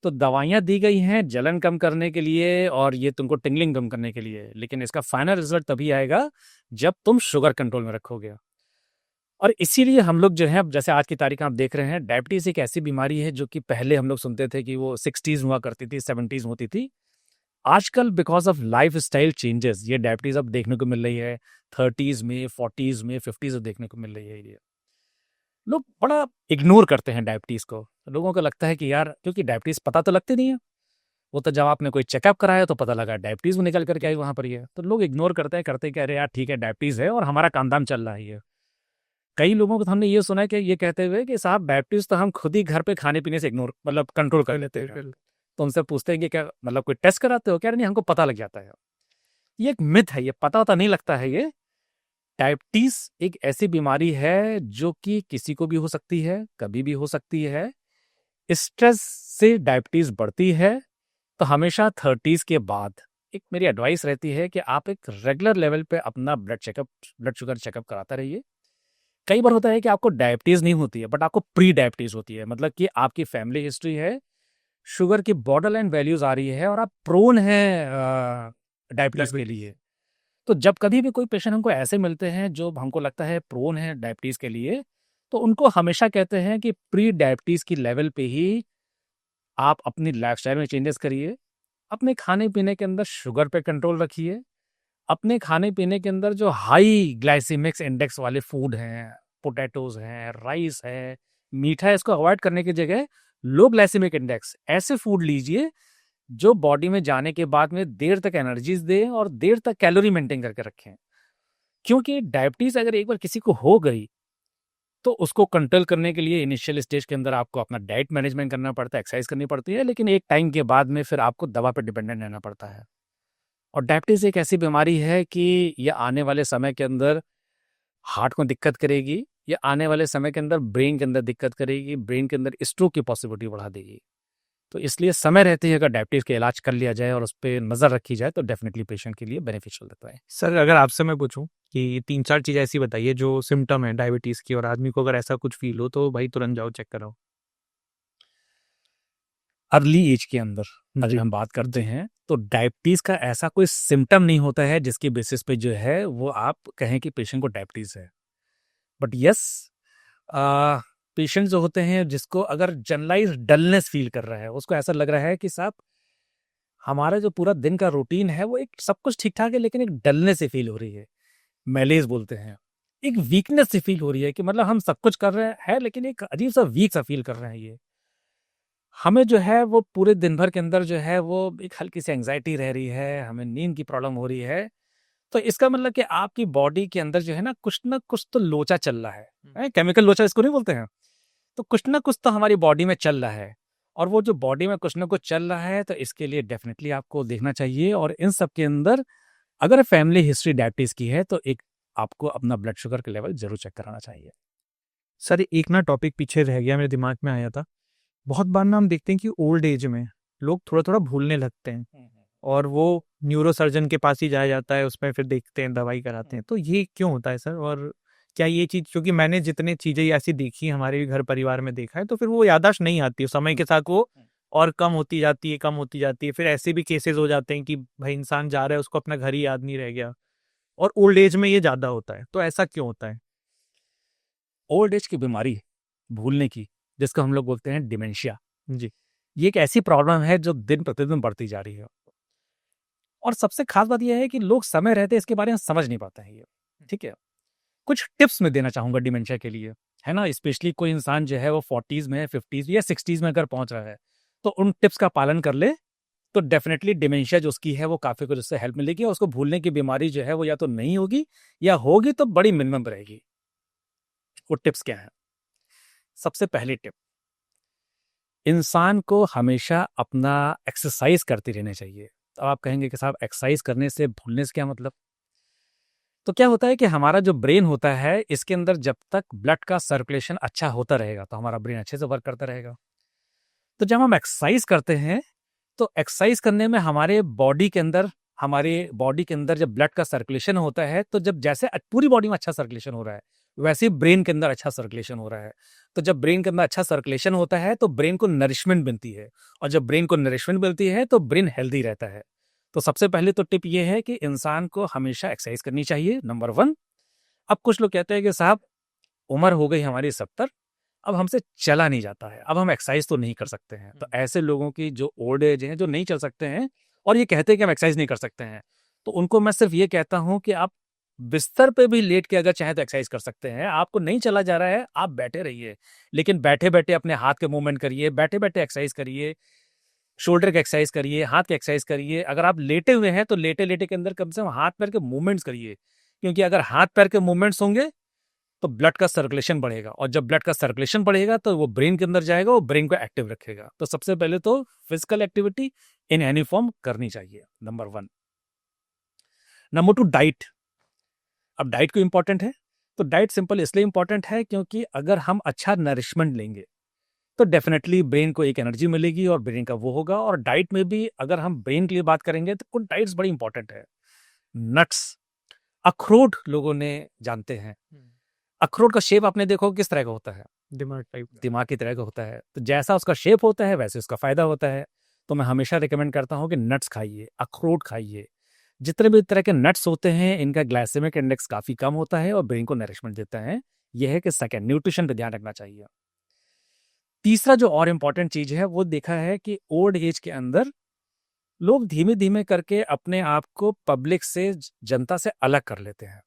तो दवाइयां दी गई हैं जलन कम करने के लिए और ये तुमको टिंगलिंग कम करने के लिए, लेकिन इसका फाइनल रिजल्ट तभी आएगा जब तुम शुगर कंट्रोल में रखोगे। और इसीलिए हम लोग जो है, अब जैसे आज की तारीख में आप देख रहे हैं, डायबिटीज एक ऐसी बीमारी है जो कि पहले हम लोग सुनते थे कि वो 60s हुआ करती थी, 70s होती थी। आजकल because of life style changes ये डायबिटीज अब देखने को मिल रही है 30s में, 40s में, 50s में देखने को मिल रही है। ये लोग बड़ा इग्नोर करते हैं डायबिटीज को। लोगों को लगता है कि यार क्योंकि डायबिटीज पता तो लगती नहीं है, वो तो जब आपने कोई चेकअप कराया तो पता लगा डायबिटीज में निकल करके आई वहां पर। ये तो लोग इग्नोर करते हैं, करते कह रहे यार ठीक है डायबिटीज है और हमारा काम चल रहा है। ये कई लोगों को तो हमने ये सुना है कि ये कहते हुए कि साहब डायबिटीज तो हम खुद ही घर पे खाने पीने से इग्नोर मतलब कंट्रोल कर लेते हैं। तो उनसे पूछते हैं कि क्या मतलब कोई टेस्ट कराते हो? कह रहे नहीं, हमको पता लग जाता है। ये एक मिथ है, ये पता होता नहीं लगता है। ये डायबिटीज एक ऐसी बीमारी है जो कि किसी को भी हो सकती है, कभी भी हो सकती है। स्ट्रेस से डायबिटीज बढ़ती है। तो हमेशा 30s के बाद एक मेरी एडवाइस रहती है कि आप एक रेगुलर लेवल पे अपना ब्लड शुगर चेकअप कराता रहिए। कई बार होता है कि आपको डायबिटीज नहीं होती है बट आपको प्री डायबिटीज होती है, मतलब कि आपकी फैमिली हिस्ट्री है, शुगर की बॉर्डर लाइन वैल्यूज आ रही है और आप प्रोन है डायबिटीज के लिए। तो जब कभी भी कोई पेशेंट हमको ऐसे मिलते हैं जो हमको लगता है प्रोन है डायबिटीज के लिए, तो उनको हमेशा कहते हैं कि प्री डायबिटीज की लेवल पे ही आप अपनी लाइफस्टाइल में चेंजेस करिए, अपने खाने पीने के अंदर शुगर पे कंट्रोल रखिए, अपने खाने पीने के अंदर जो हाई ग्लाइसेमिक्स इंडेक्स वाले फूड हैं, पोटैटोज हैं, राइस है, मीठा है, इसको अवॉइड करने की जगह लो ग्लाइसेमिक इंडेक्स ऐसे फूड लीजिए जो बॉडी में जाने के बाद में देर तक एनर्जीज दे और देर तक कैलोरी मेंटेन करके रखें। क्योंकि डायबिटीज अगर एक बार किसी को हो गई तो उसको कंट्रोल करने के लिए इनिशियल स्टेज के अंदर आपको अपना डाइट मैनेजमेंट करना पड़ता है, एक्सरसाइज करनी पड़ती है, लेकिन एक टाइम के बाद में फिर आपको दवा पर डिपेंडेंट रहना पड़ता है। और डायबिटीज एक ऐसी बीमारी है कि ये आने वाले समय के अंदर हार्ट को दिक्कत करेगी, ये आने वाले समय के अंदर ब्रेन के अंदर दिक्कत करेगी, ब्रेन के अंदर स्ट्रोक की पॉसिबिलिटी बढ़ा देगी। तो इसलिए समय रहते ही अगर डायबिटीज का इलाज कर लिया जाए और उस पर नजर रखी जाए तो डेफिनेटली पेशेंट के लिए बेनिफिशियल रहता है। सर अगर आपसे मैं पूछूं कि 3-4 चीज़ ऐसी बताइए जो सिम्टम है डायबिटीज़ की और आदमी को अगर ऐसा कुछ फील हो तो भाई तुरंत जाओ चेक कराओ। अर्ली एज के अंदर अगर हम बात करते हैं तो डायबिटीज का ऐसा कोई सिम्टम नहीं होता है जिसकी बेसिस पे जो है वो आप कहें कि पेशेंट को डायबिटीज है। बट यस, पेशेंट जो होते हैं जिसको अगर जनरलाइज डलनेस फील कर रहा है, उसको ऐसा लग रहा है कि साहब हमारा जो पूरा दिन का रूटीन है वो एक सब कुछ ठीक ठाक है लेकिन एक डलनेस से फील हो रही है, मैलेज बोलते हैं, एक वीकनेस से फील हो रही है कि मतलब हम सब कुछ कर रहे हैं लेकिन एक अजीब सा वीक सा फील कर रहे हैं। ये हमें जो है वो पूरे दिन भर के अंदर जो है वो एक हल्की सी एंग्जाइटी रह रही है, हमें नींद की प्रॉब्लम हो रही है, तो इसका मतलब कि आपकी बॉडी के अंदर जो है ना कुछ तो लोचा चल रहा है, केमिकल लोचा इसको नहीं बोलते हैं, तो कुछ ना कुछ तो हमारी बॉडी में चल रहा है। और वो जो बॉडी में कुछ ना कुछ चल रहा है तो इसके लिए डेफिनेटली आपको देखना चाहिए। और इन सब के अंदर अगर फैमिली हिस्ट्री डायबिटीज की है तो एक आपको अपना ब्लड शुगर का लेवल जरूर चेक कराना चाहिए। सर एक ना टॉपिक पीछे रह गया, मेरे दिमाग में आया था। बहुत बार ना हम देखते हैं कि ओल्ड एज में लोग थोड़ा थोड़ा भूलने लगते हैं और वो न्यूरो सर्जन के पास ही जाया जाता है, उसमें फिर देखते हैं, दवाई कराते हैं। तो ये क्यों होता है सर? और क्या ये चीज़, क्योंकि मैंने जितने चीज़ें ऐसी देखी हमारे भी घर परिवार में देखा है, तो फिर वो याददाश्त नहीं आती है समय के साथ, वो और कम होती जाती है, कम होती जाती है। फिर ऐसे भी केसेस हो जाते हैं कि भाई इंसान जा रहा है, उसको अपना घर ही याद नहीं रह गया, और ओल्ड एज में ये ज़्यादा होता है। तो ऐसा क्यों होता है? ओल्ड एज की बीमारी भूलने की, जिसको हम लोग बोलते हैं डिमेंशिया, जी। ये एक ऐसी प्रॉब्लम है जो दिन प्रतिदिन बढ़ती जा रही है। और सबसे खास बात यह है कि लोग समय रहते इसके बारे में समझ नहीं पाते हैं ये। ठीक है, कुछ टिप्स मैं देना चाहूंगा डिमेंशिया के लिए, है ना। स्पेशली कोई इंसान जो है वो 40s में, 50s या 60s में अगर पहुंच रहा है तो उन टिप्स का पालन कर ले तो डेफिनेटली डिमेंशिया जो उसकी है वो काफी कुछ उससे हेल्प मिलेगी और उसको भूलने की बीमारी जो है वो या तो नहीं होगी या होगी तो बड़ी मिनिमम रहेगी। वो टिप्स क्या है? सबसे पहली टिप, इंसान को हमेशा अपना एक्सरसाइज करते रहना चाहिए। तो आप कहेंगे कि साहब एक्सरसाइज करने से भूलने से क्या मतलब? तो क्या होता है कि हमारा जो ब्रेन होता है इसके अंदर जब तक ब्लड का सर्कुलेशन अच्छा होता रहेगा तो हमारा ब्रेन अच्छे से वर्क करता रहेगा। तो जब हम एक्सरसाइज करते हैं तो एक्सरसाइज करने में हमारे बॉडी के अंदर जब ब्लड का सर्कुलेशन होता है तो जब जैसे पूरी बॉडी में अच्छा सर्कुलेशन हो रहा है वैसे ही ब्रेन के अंदर अच्छा सर्कुलेशन हो रहा है। तो जब ब्रेन के अंदर अच्छा सर्कुलेशन होता है तो ब्रेन को नरिशमेंट मिलती है और जब ब्रेन को नरिशमेंट मिलती है तो ब्रेन हेल्दी रहता है। तो सबसे पहले तो टिप ये है कि इंसान को हमेशा एक्सरसाइज करनी चाहिए, नंबर 1। अब कुछ लोग कहते हैं कि साहब उम्र हो गई हमारी 70, अब हमसे चला नहीं जाता है, अब हम एक्सरसाइज तो नहीं कर सकते हैं। तो ऐसे लोगों की जो ओल्ड एज है, जो नहीं चल सकते हैं और ये कहते हैं कि हम एक्सरसाइज नहीं कर सकते हैं, तो उनको मैं सिर्फ ये कहता हूं कि आप बिस्तर पे भी लेट के अगर चाहे तो एक्सरसाइज कर सकते हैं। आपको नहीं चला जा रहा है, आप बैठे रहिए, लेकिन बैठे बैठे अपने हाथ के मूवमेंट करिए, बैठे बैठे एक्सरसाइज करिए, शोल्डर के एक्सरसाइज करिए, हाथ के एक्सरसाइज करिए। अगर आप लेटे हुए हैं तो लेटे लेटे के अंदर कम से कम हाथ पैर के मूवमेंट्स करिए, क्योंकि अगर हाथ पैर के मूवमेंट्स होंगे तो ब्लड का सर्कुलेशन बढ़ेगा और जब ब्लड का सर्कुलेशन बढ़ेगा तो वो ब्रेन के अंदर जाएगा, वो ब्रेन को एक्टिव रखेगा। तो सबसे पहले तो physical activity in any form करनी चाहिए, नंबर 1। Number 2, diet. अब डाइट क्यों इंपॉर्टेंट है? तो डाइट सिंपल इसलिए इंपॉर्टेंट है क्योंकि अगर हम अच्छा नरिशमेंट लेंगे तो डेफिनेटली ब्रेन को एक एनर्जी मिलेगी और ब्रेन का वो होगा। और डाइट में भी अगर हम ब्रेन के लिए बात करेंगे तो कुछ डाइट्स बड़ी इंपॉर्टेंट है। नट्स, अखरोट लोगों ने जानते हैं, अखरोट का शेप आपने देखो किस तरह का होता है, दिमाग टाइप। दिमाग की तरह का होता है। तो जैसा उसका शेप होता है वैसे उसका फायदा होता है। तो मैं हमेशा रिकमेंड करता हूँ कि नट्स खाइए, अखरोट खाइए। जितने भी तरह के नट्स होते हैं इनका ग्लाइसेमिक इंडेक्स काफी कम होता है और ब्रेन को नरिशमेंट देता है। यह है कि सेकंड, न्यूट्रिशन पे ध्यान रखना चाहिए। तीसरा जो और इम्पोर्टेंट चीज है वो देखा है कि ओल्ड एज के अंदर लोग धीमे धीमे करके अपने आप को पब्लिक से, जनता से अलग कर लेते हैं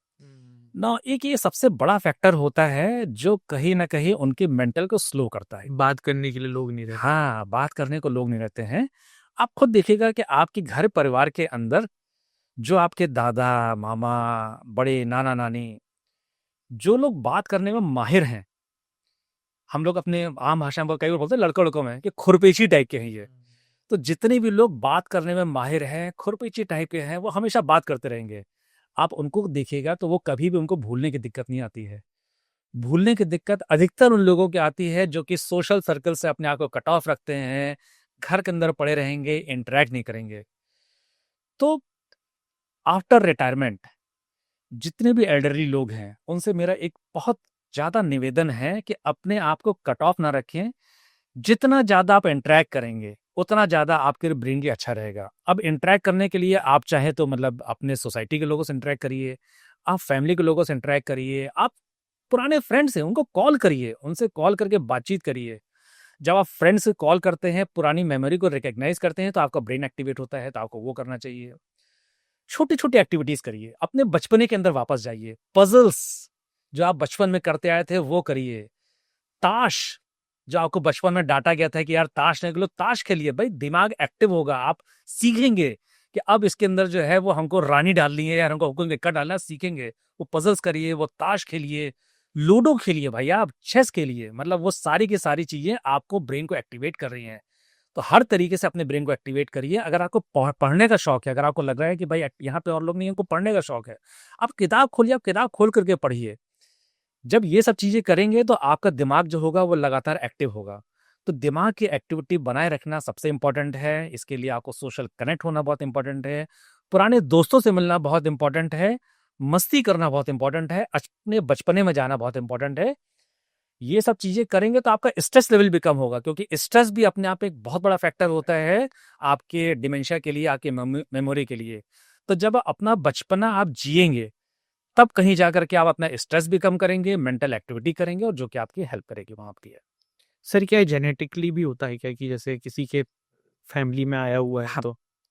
ना। एक ये सबसे बड़ा फैक्टर होता है जो कहीं ना कहीं उनके मेंटल को स्लो करता है। बात करने के लिए लोग नहीं रहते। हाँ, बात करने को लोग नहीं रहते हैं। आप खुद देखिएगा कि आपके घर परिवार के अंदर जो आपके दादा, मामा, बड़े नाना नानी, जो लोग बात करने में माहिर हैं, हम लोग अपने आम भाषा में कई बार बोलते हैं लड़कों लड़कों में कि खुरपेची टाइप के हैं ये। तो जितने भी लोग बात करने में माहिर हैं, खुरपेची टाइप के हैं, वो हमेशा बात करते रहेंगे। आप उनको देखिएगा तो वो कभी भी उनको भूलने की दिक्कत नहीं आती है। भूलने की दिक्कत अधिकतर उन लोगों की आती है जो कि सोशल सर्कल से अपने आप को कट ऑफ रखते हैं, घर के अंदर पड़े रहेंगे, इंटरेक्ट नहीं करेंगे। तो आफ्टर रिटायरमेंट जितने भी एल्डरली लोग हैं उनसे मेरा एक बहुत ज्यादा निवेदन है कि अपने आप को कट ऑफ ना रखें। जितना ज्यादा आप इंटरेक्ट करेंगे उतना ज्यादा आपके ब्रेन के अच्छा रहेगा। अब इंटरेक्ट करने के लिए आप चाहे तो मतलब अपने सोसाइटी के लोगों से इंटरेक्ट करिए, आप फैमिली के लोगों से इंटरेक्ट करिए, आप पुराने फ्रेंड्स हैं उनको कॉल करिए, उनसे कॉल करके बातचीत करिए। जब आप फ्रेंड्स से कॉल करते हैं, पुरानी मेमोरी को रिकॉग्नाइज करते हैं तो आपका ब्रेन एक्टिवेट होता है, तो आपको वो करना चाहिए। छोटी छोटी एक्टिविटीज करिए, अपने बचपने के अंदर वापस जाइए, पजल्स जो आप बचपन में करते आए थे वो करिए, ताश जो आपको बचपन में डांटा गया था कि यार ताश नहीं खेलो, ताश खेलिए भाई, दिमाग एक्टिव होगा, आप सीखेंगे कि अब इसके अंदर जो है वो हमको रानी डालनी है यार, हमको हुकुम निक्का डालना है, सीखेंगे। वो पजल्स करिए, वो ताश खेलिए, लूडो खेलिए भाई, आप चेस खेलिए, मतलब वो सारी की सारी चीजें आपको ब्रेन को एक्टिवेट कर रही हैं। तो हर तरीके से अपने ब्रेन को एक्टिवेट करिए। अगर आपको पढ़ने का शौक है, अगर आपको लग रहा है कि भाई यहाँ पे और लोग नहीं हैं, उनको पढ़ने का शौक है, आप किताब खोलिए, आप किताब खोल करके पढ़िए। जब ये सब चीजें करेंगे तो आपका दिमाग जो होगा वो लगातार एक्टिव होगा। तो दिमाग की एक्टिविटी बनाए रखना सबसे इंपॉर्टेंट है। इसके लिए आपको सोशल कनेक्ट होना बहुत इंपॉर्टेंट है, पुराने दोस्तों से मिलना बहुत इंपॉर्टेंट है, मस्ती करना बहुत इंपॉर्टेंट है, अपने बचपने में जाना बहुत इंपॉर्टेंट है। ये सब चीजें करेंगे तो आपका स्ट्रेस लेवल भी कम होगा, क्योंकि स्ट्रेस भी अपने आप एक बहुत बड़ा फैक्टर होता है आपके डिमेंशिया के लिए, आपके मेमोरी के लिए। तो जब अपना बचपना आप जिएंगे, तब कहीं जाकर के आप अपना स्ट्रेस भी कम करेंगे, मेंटल एक्टिविटी करेंगे, और जो कि आपकी हेल्प करेगी वहां आपकी है। सर क्या जेनेटिकली भी होता है क्या, कि जैसे किसी के फैमिली में आया हुआ है? हाँ,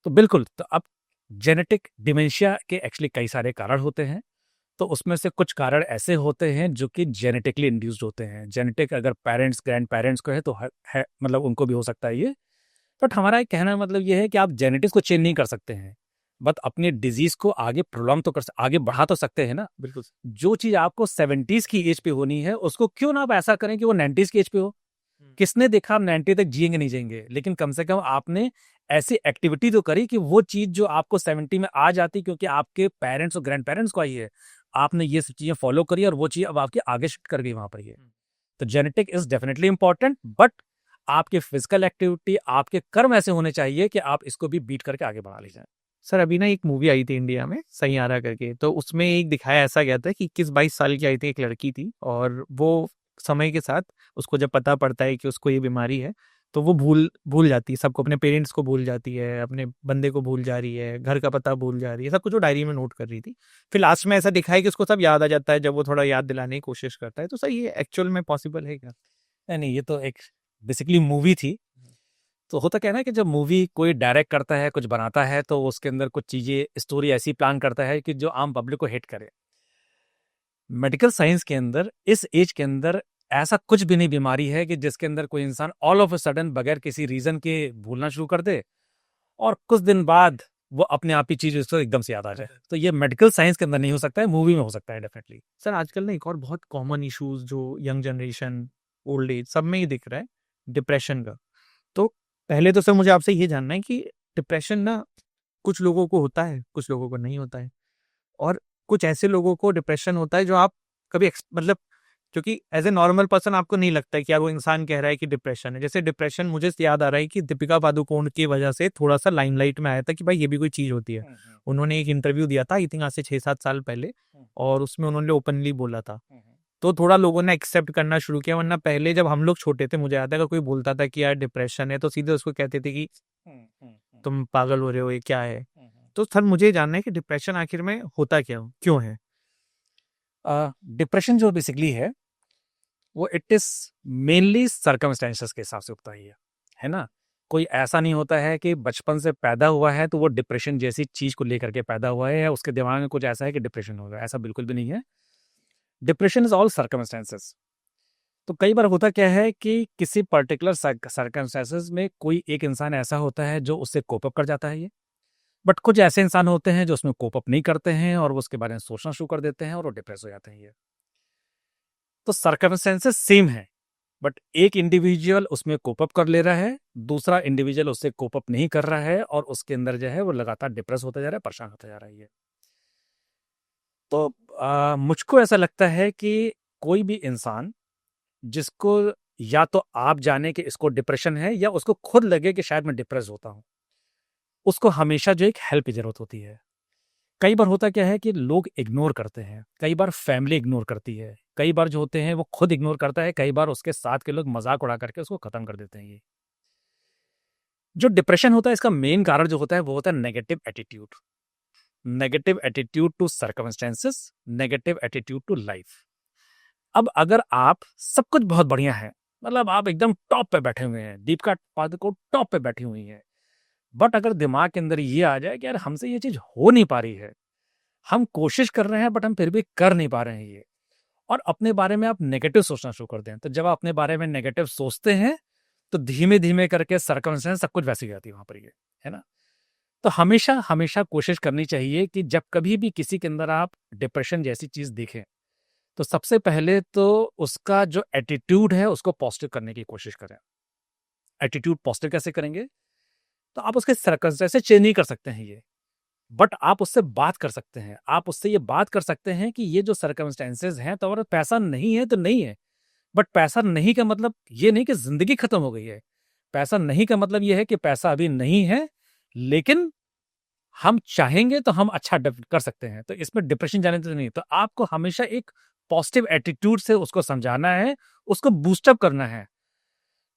तो बिल्कुल। तो अब जेनेटिक डिमेंशिया के एक्चुअली कई सारे कारण होते हैं। तो उसमें से कुछ कारण ऐसे होते हैं जो कि जेनेटिकली इंड्यूस्ड होते हैं। जेनेटिक अगर पेरेंट्स ग्रैंड पेरेंट्स को है तो है, मतलब उनको भी हो सकता है ये। बट हमारा एक कहना मतलब ये है कि आप जेनेटिक्स को चेंज नहीं कर सकते हैं, बट अपनी डिजीज को आगे प्रोलॉन्ग तो आगे बढ़ा तो सकते हैं ना। बिल्कुल। जो चीज आपको 70s की एज पे होनी है, उसको क्यों ना आप ऐसा करें कि वो 90s की एज पे हो। किसने देखा आप 90 तक जिएंगे नहीं जिएंगे, लेकिन कम से कम आपने ऐसी एक्टिविटी तो करी कि वो चीज जो आपको 70 में आ जाती, क्योंकि आपके पेरेंट्स और ग्रैंड पेरेंट्स को आई है, आपने ये सब चीजें फॉलो करी और वो चीज अब आपके आगे शिफ्ट कर गई वहां पर। ये तो genetic is definitely important, but आपकी फिजिकल एक्टिविटी, आपके कर्म ऐसे होने चाहिए कि आप इसको भी बीट करके आगे बढ़ा लीजिए। सर अभी ना एक मूवी आई थी इंडिया में, सैयारा करके, तो उसमें एक दिखाया ऐसा गया था कि 21-22 साल की आई थी, एक लड़की थी, और वो समय के साथ उसको जब पता पड़ता है कि उसको ये बीमारी है, तो वो भूल भूल जाती है सबको, अपने पेरेंट्स को भूल जाती है, अपने बंदे को भूल जा रही है, घर का पता भूल जा रही है, सब कुछ वो डायरी में नोट कर रही थी। फिर लास्ट में ऐसा दिखाया कि उसको सब याद आ जाता है जब वो थोड़ा याद दिलाने की कोशिश करता है। तो सर ये एक्चुअल में पॉसिबल है क्या? नहीं, ये तो एक बेसिकली मूवी थी। तो होता क्या है ना कि जब मूवी कोई डायरेक्ट करता है, कुछ बनाता है, तो उसके अंदर कुछ चीजें, स्टोरी ऐसी प्लान करता है कि जो आम पब्लिक को हिट करे। मेडिकल साइंस के अंदर इस एज के अंदर ऐसा कुछ भी नहीं बीमारी है कि जिसके अंदर कोई इंसान ऑल ऑफ अ सडन बगैर किसी रीजन के भूलना शुरू कर दे और कुछ दिन बाद वो अपने आप ही चीज उसको एकदम से याद आ जाए। तो ये मेडिकल साइंस के अंदर नहीं हो सकता है, मूवी में हो सकता है डेफिनेटली। सर आजकल ना एक और बहुत कॉमन इश्यूज जो यंग जनरेशन, ओल्ड एज, सब में ही दिख रहा है, डिप्रेशन का। तो पहले तो सर मुझे आपसे ये जानना है कि डिप्रेशन ना कुछ लोगों को होता है, कुछ लोगों को नहीं होता है, और कुछ ऐसे लोगों को डिप्रेशन होता है जो आप कभी मतलब, क्योंकि एज ए नॉर्मल पर्सन आपको नहीं लगता है कि यार वो इंसान कह रहा है कि डिप्रेशन है। जैसे डिप्रेशन मुझे याद आ रहा है कि दीपिका पादुकोण की वजह से थोड़ा सा लाइमलाइट में आया था कि भाई ये भी कोई चीज होती है। उन्होंने एक इंटरव्यू दिया था आई थिंक आज से 6-7 साल पहले, और उसमें उन्होंने ओपनली बोला था, तो थोड़ा लोगों ने एक्सेप्ट करना शुरू किया। वरना पहले जब हम लोग छोटे थे, मुझे याद है अगर कोई बोलता था कि यार डिप्रेशन है, तो सीधे उसको कहते थे कि तुम पागल हो रहे हो, ये क्या है। तो सर मुझे जानना है कि डिप्रेशन आखिर में होता क्या, क्यों है? डिप्रेशन जो बेसिकली वो इट इज मेनली सर्कमस्टेंसेस के हिसाब से होता ही है ना। कोई ऐसा नहीं होता है कि बचपन से पैदा हुआ है तो वो डिप्रेशन जैसी चीज को लेकर के पैदा हुआ है, या उसके दिमाग में कुछ ऐसा है कि डिप्रेशन होगा, ऐसा बिल्कुल भी नहीं है। Depression is all circumstances. तो कई बार होता क्या है कि किसी पर्टिकुलर सर्कमस्टेंसेस में कोई एक इंसान ऐसा होता है जो उससे कोप अप कर जाता है ये, बट कुछ ऐसे इंसान होते हैं जो उसमें कोप अप नहीं करते हैं और वो उसके बारे में सोचना शुरू कर देते हैं और वो डिप्रेस हो जाते हैं ये। तो सर्कमस्टेंसेस सेम है, बट एक इंडिविजुअल उसमें कोप अप कर ले रहा है, दूसरा इंडिविजुअल उससे कोप अप नहीं कर रहा है और उसके अंदर जो है वो लगातार डिप्रेस होता जा रहा है, परेशान होता जा रहा है ये। तो मुझको ऐसा लगता है कि कोई भी इंसान जिसको या तो आप जाने कि इसको डिप्रेशन है या उसको खुद लगे कि शायद मैं डिप्रेस होता हूं, उसको हमेशा जो एक हेल्प की जरूरत होती है। कई बार होता क्या है कि लोग इग्नोर करते हैं, कई बार फैमिली इग्नोर करती है, कई बार जो होते हैं वो खुद इग्नोर करता है, कई बार उसके साथ के लोग मजाक उड़ा करके उसको खत्म कर देते हैं। ये जो डिप्रेशन होता है इसका मेन कारण जो होता है वो होता है negative attitude. Negative attitude to circumstances, negative attitude to life. अब अगर आप सब कुछ बहुत बढ़िया है, मतलब आप एकदम टॉप पे बैठे हुए हैं, दीपिका पादुकोण टॉप पे बैठी हुई है, बट अगर दिमाग के अंदर ये आ जाए कि यार हमसे ये चीज हो नहीं पा रही है, हम कोशिश कर रहे हैं बट हम फिर भी कर नहीं पा रहे हैं ये, और अपने बारे में आप नेगेटिव सोचना शुरू कर दें। तो जब आप अपने बारे में नेगेटिव सोचते हैं तो धीमे धीमे करके सर्कमस्टेंस सब कुछ वैसी जाती है वहां पर, ये है ना। तो हमेशा हमेशा कोशिश करनी चाहिए कि जब कभी भी किसी के अंदर आप डिप्रेशन जैसी चीज देखें तो सबसे पहले तो उसका जो एटीट्यूड है उसको पॉजिटिव करने की कोशिश करें। एटीट्यूड पॉजिटिव कैसे करेंगे? तो आप उसके सर्कमस्टेंस से चेंज नहीं कर सकते हैं ये, बट आप उससे बात कर सकते हैं। आप उससे ये बात कर सकते हैं कि ये जो सर्कमस्टेंसेज हैं, तो अगर पैसा नहीं है तो नहीं है, बट पैसा नहीं का मतलब ये नहीं कि जिंदगी खत्म हो गई है। पैसा नहीं का मतलब ये है कि पैसा अभी नहीं है, लेकिन हम चाहेंगे तो हम अच्छा कर सकते हैं। तो इसमें डिप्रेशन जाने तो नहीं। तो आपको हमेशा एक पॉजिटिव एटीट्यूड से उसको समझाना है, उसको बूस्टअप करना है,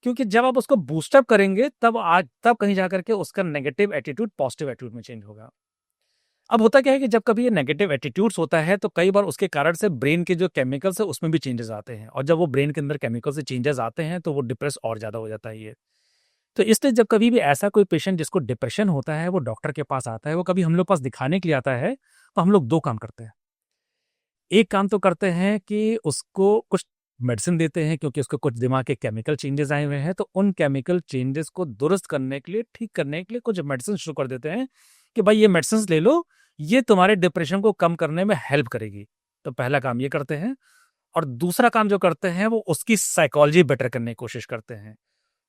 क्योंकि जब आप उसको बूस्टअप करेंगे तब कहीं जाकर के उसका नेगेटिव एटीट्यूड पॉजिटिव एटीट्यूड में चेंज होगा। अब होता क्या है कि जब कभी ये नेगेटिव एटीट्यूड्स होता है तो कई बार उसके कारण से ब्रेन के जो केमिकल्स है उसमें भी चेंजेस आते हैं, और जब वो ब्रेन के अंदर केमिकल से चेंजेस आते हैं तो वो डिप्रेस और ज्यादा हो जाता है ये। तो इसलिए जब कभी भी ऐसा कोई पेशेंट जिसको डिप्रेशन होता है वो डॉक्टर के पास आता है, वो कभी हम लोग पास दिखाने के लिए आता है, तो हम लोग दो काम करते हैं। एक काम तो करते हैं कि उसको कुछ मेडिसिन देते हैं, क्योंकि उसको कुछ दिमाग के केमिकल चेंजेस आए हुए हैं, तो उन केमिकल चेंजेस को दुरुस्त करने के लिए, ठीक करने के लिए कुछ मेडिसिन शुरू कर देते हैं कि भाई ये मेडिसिन ले लो, ये तुम्हारे डिप्रेशन को कम करने में हेल्प करेगी। तो पहला काम ये करते हैं। और दूसरा काम जो करते हैं वो उसकी साइकोलॉजी बेटर करने की कोशिश करते हैं,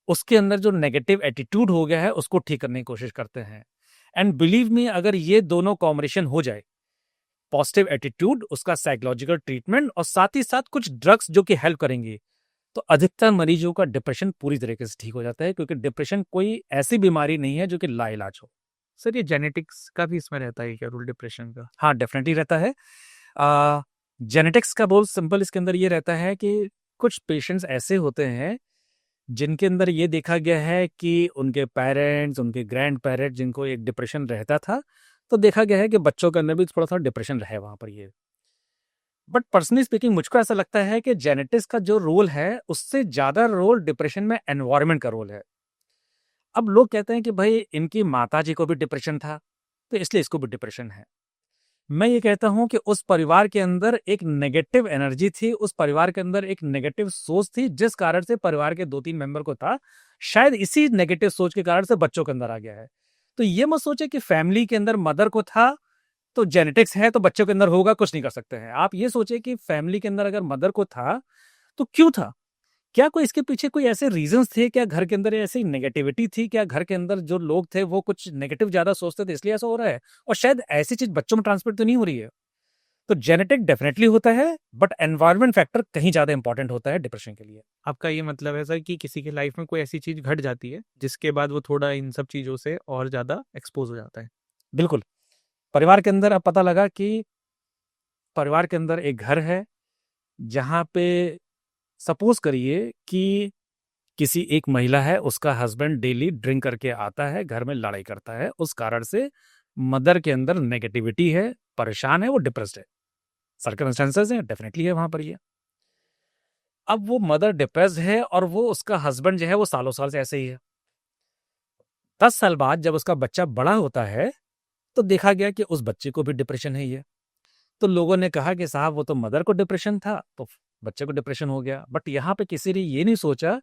उसके अंदर जो नेगेटिव एटीट्यूड हो गया है उसको ठीक करने की कोशिश करते हैं। एंड बिलीव मी, अगर ये दोनों कॉम्बिनेशन हो जाए, पॉजिटिव एटीट्यूड, उसका साइकोलॉजिकल ट्रीटमेंट और साथ ही साथ कुछ ड्रग्स जो कि हेल्प करेंगी, तो अधिकतर मरीजों का डिप्रेशन पूरी तरीके से ठीक हो जाता है, क्योंकि डिप्रेशन कोई ऐसी बीमारी नहीं है जो कि लाइलाज हो। सर ये जेनेटिक्स का भी इसमें रहता है क्या रोल डिप्रेशन का? हाँ, डेफिनेटली रहता है। जेनेटिक्स का बहुत सिंपल इसके अंदर ये रहता है कि कुछ पेशेंट्स ऐसे होते हैं जिनके अंदर ये देखा गया है कि उनके पेरेंट्स, उनके ग्रैंड पेरेंट्स जिनको एक डिप्रेशन रहता था, तो देखा गया है कि बच्चों के अंदर भी थोड़ा सा डिप्रेशन रहे वहां पर ये। बट पर्सनली स्पीकिंग मुझको ऐसा लगता है कि जेनेटिक्स का जो रोल है उससे ज्यादा रोल डिप्रेशन में एनवायरनमेंट का रोल है। अब लोग कहते हैं कि भाई इनकी माता जी को भी डिप्रेशन था तो इसलिए इसको भी डिप्रेशन है। मैं ये कहता हूं कि उस परिवार के अंदर एक नेगेटिव एनर्जी थी, उस परिवार के अंदर एक नेगेटिव सोच थी, जिस कारण से परिवार के 2-3 मेंबर को था। शायद इसी नेगेटिव सोच के कारण से बच्चों के अंदर आ गया है। तो ये मत सोचे कि फैमिली के अंदर मदर को था तो जेनेटिक्स है तो बच्चों के अंदर होगा, कुछ नहीं कर सकते हैं। आप ये सोचे कि फैमिली के अंदर अगर मदर को था तो क्यों था? क्या कोई इसके पीछे कोई ऐसे रीजंस थे? क्या घर के अंदर ऐसी नेगेटिविटी थी? क्या घर के अंदर जो लोग थे वो कुछ नेगेटिव ज्यादा सोचते थे इसलिए ऐसा हो रहा है? और शायद ऐसी चीज बच्चों में ट्रांसमिट तो नहीं हो रही है। तो जेनेटिक डेफिनेटली होता है, बट एनवायरनमेंट फैक्टर कहीं ज्यादा इंपॉर्टेंट होता है डिप्रेशन के लिए। आपका ये मतलब है सर कि किसी की लाइफ में कोई ऐसी चीज घट जाती है जिसके बाद वो थोड़ा इन सब चीजों से और ज्यादा एक्सपोज हो जाता है? बिल्कुल। परिवार के अंदर अब पता लगा कि परिवार के अंदर एक घर है जहां पे सपोज करिए कि किसी एक महिला है, उसका हस्बैंड डेली ड्रिंक करके आता है, घर में लड़ाई करता है, उस कारण से मदर के अंदर नेगेटिविटी है, परेशान है, वो डिप्रेस्ड है। सर्कमस्टेंसेस है, डेफिनेटली है वहां पर ये। अब वो मदर डिप्रेस्ड है और वो उसका हस्बैंड जो है वो सालों साल से ऐसे ही है। 10 साल बाद जब उसका बच्चा बड़ा होता है तो देखा गया कि उस बच्चे को भी डिप्रेशन है ये। तो लोगों ने कहा कि साहब वो तो मदर को डिप्रेशन था तो बच्चे को डिप्रेशन हो गया। बट यहाँ पे किसी ने ये नहीं सोचा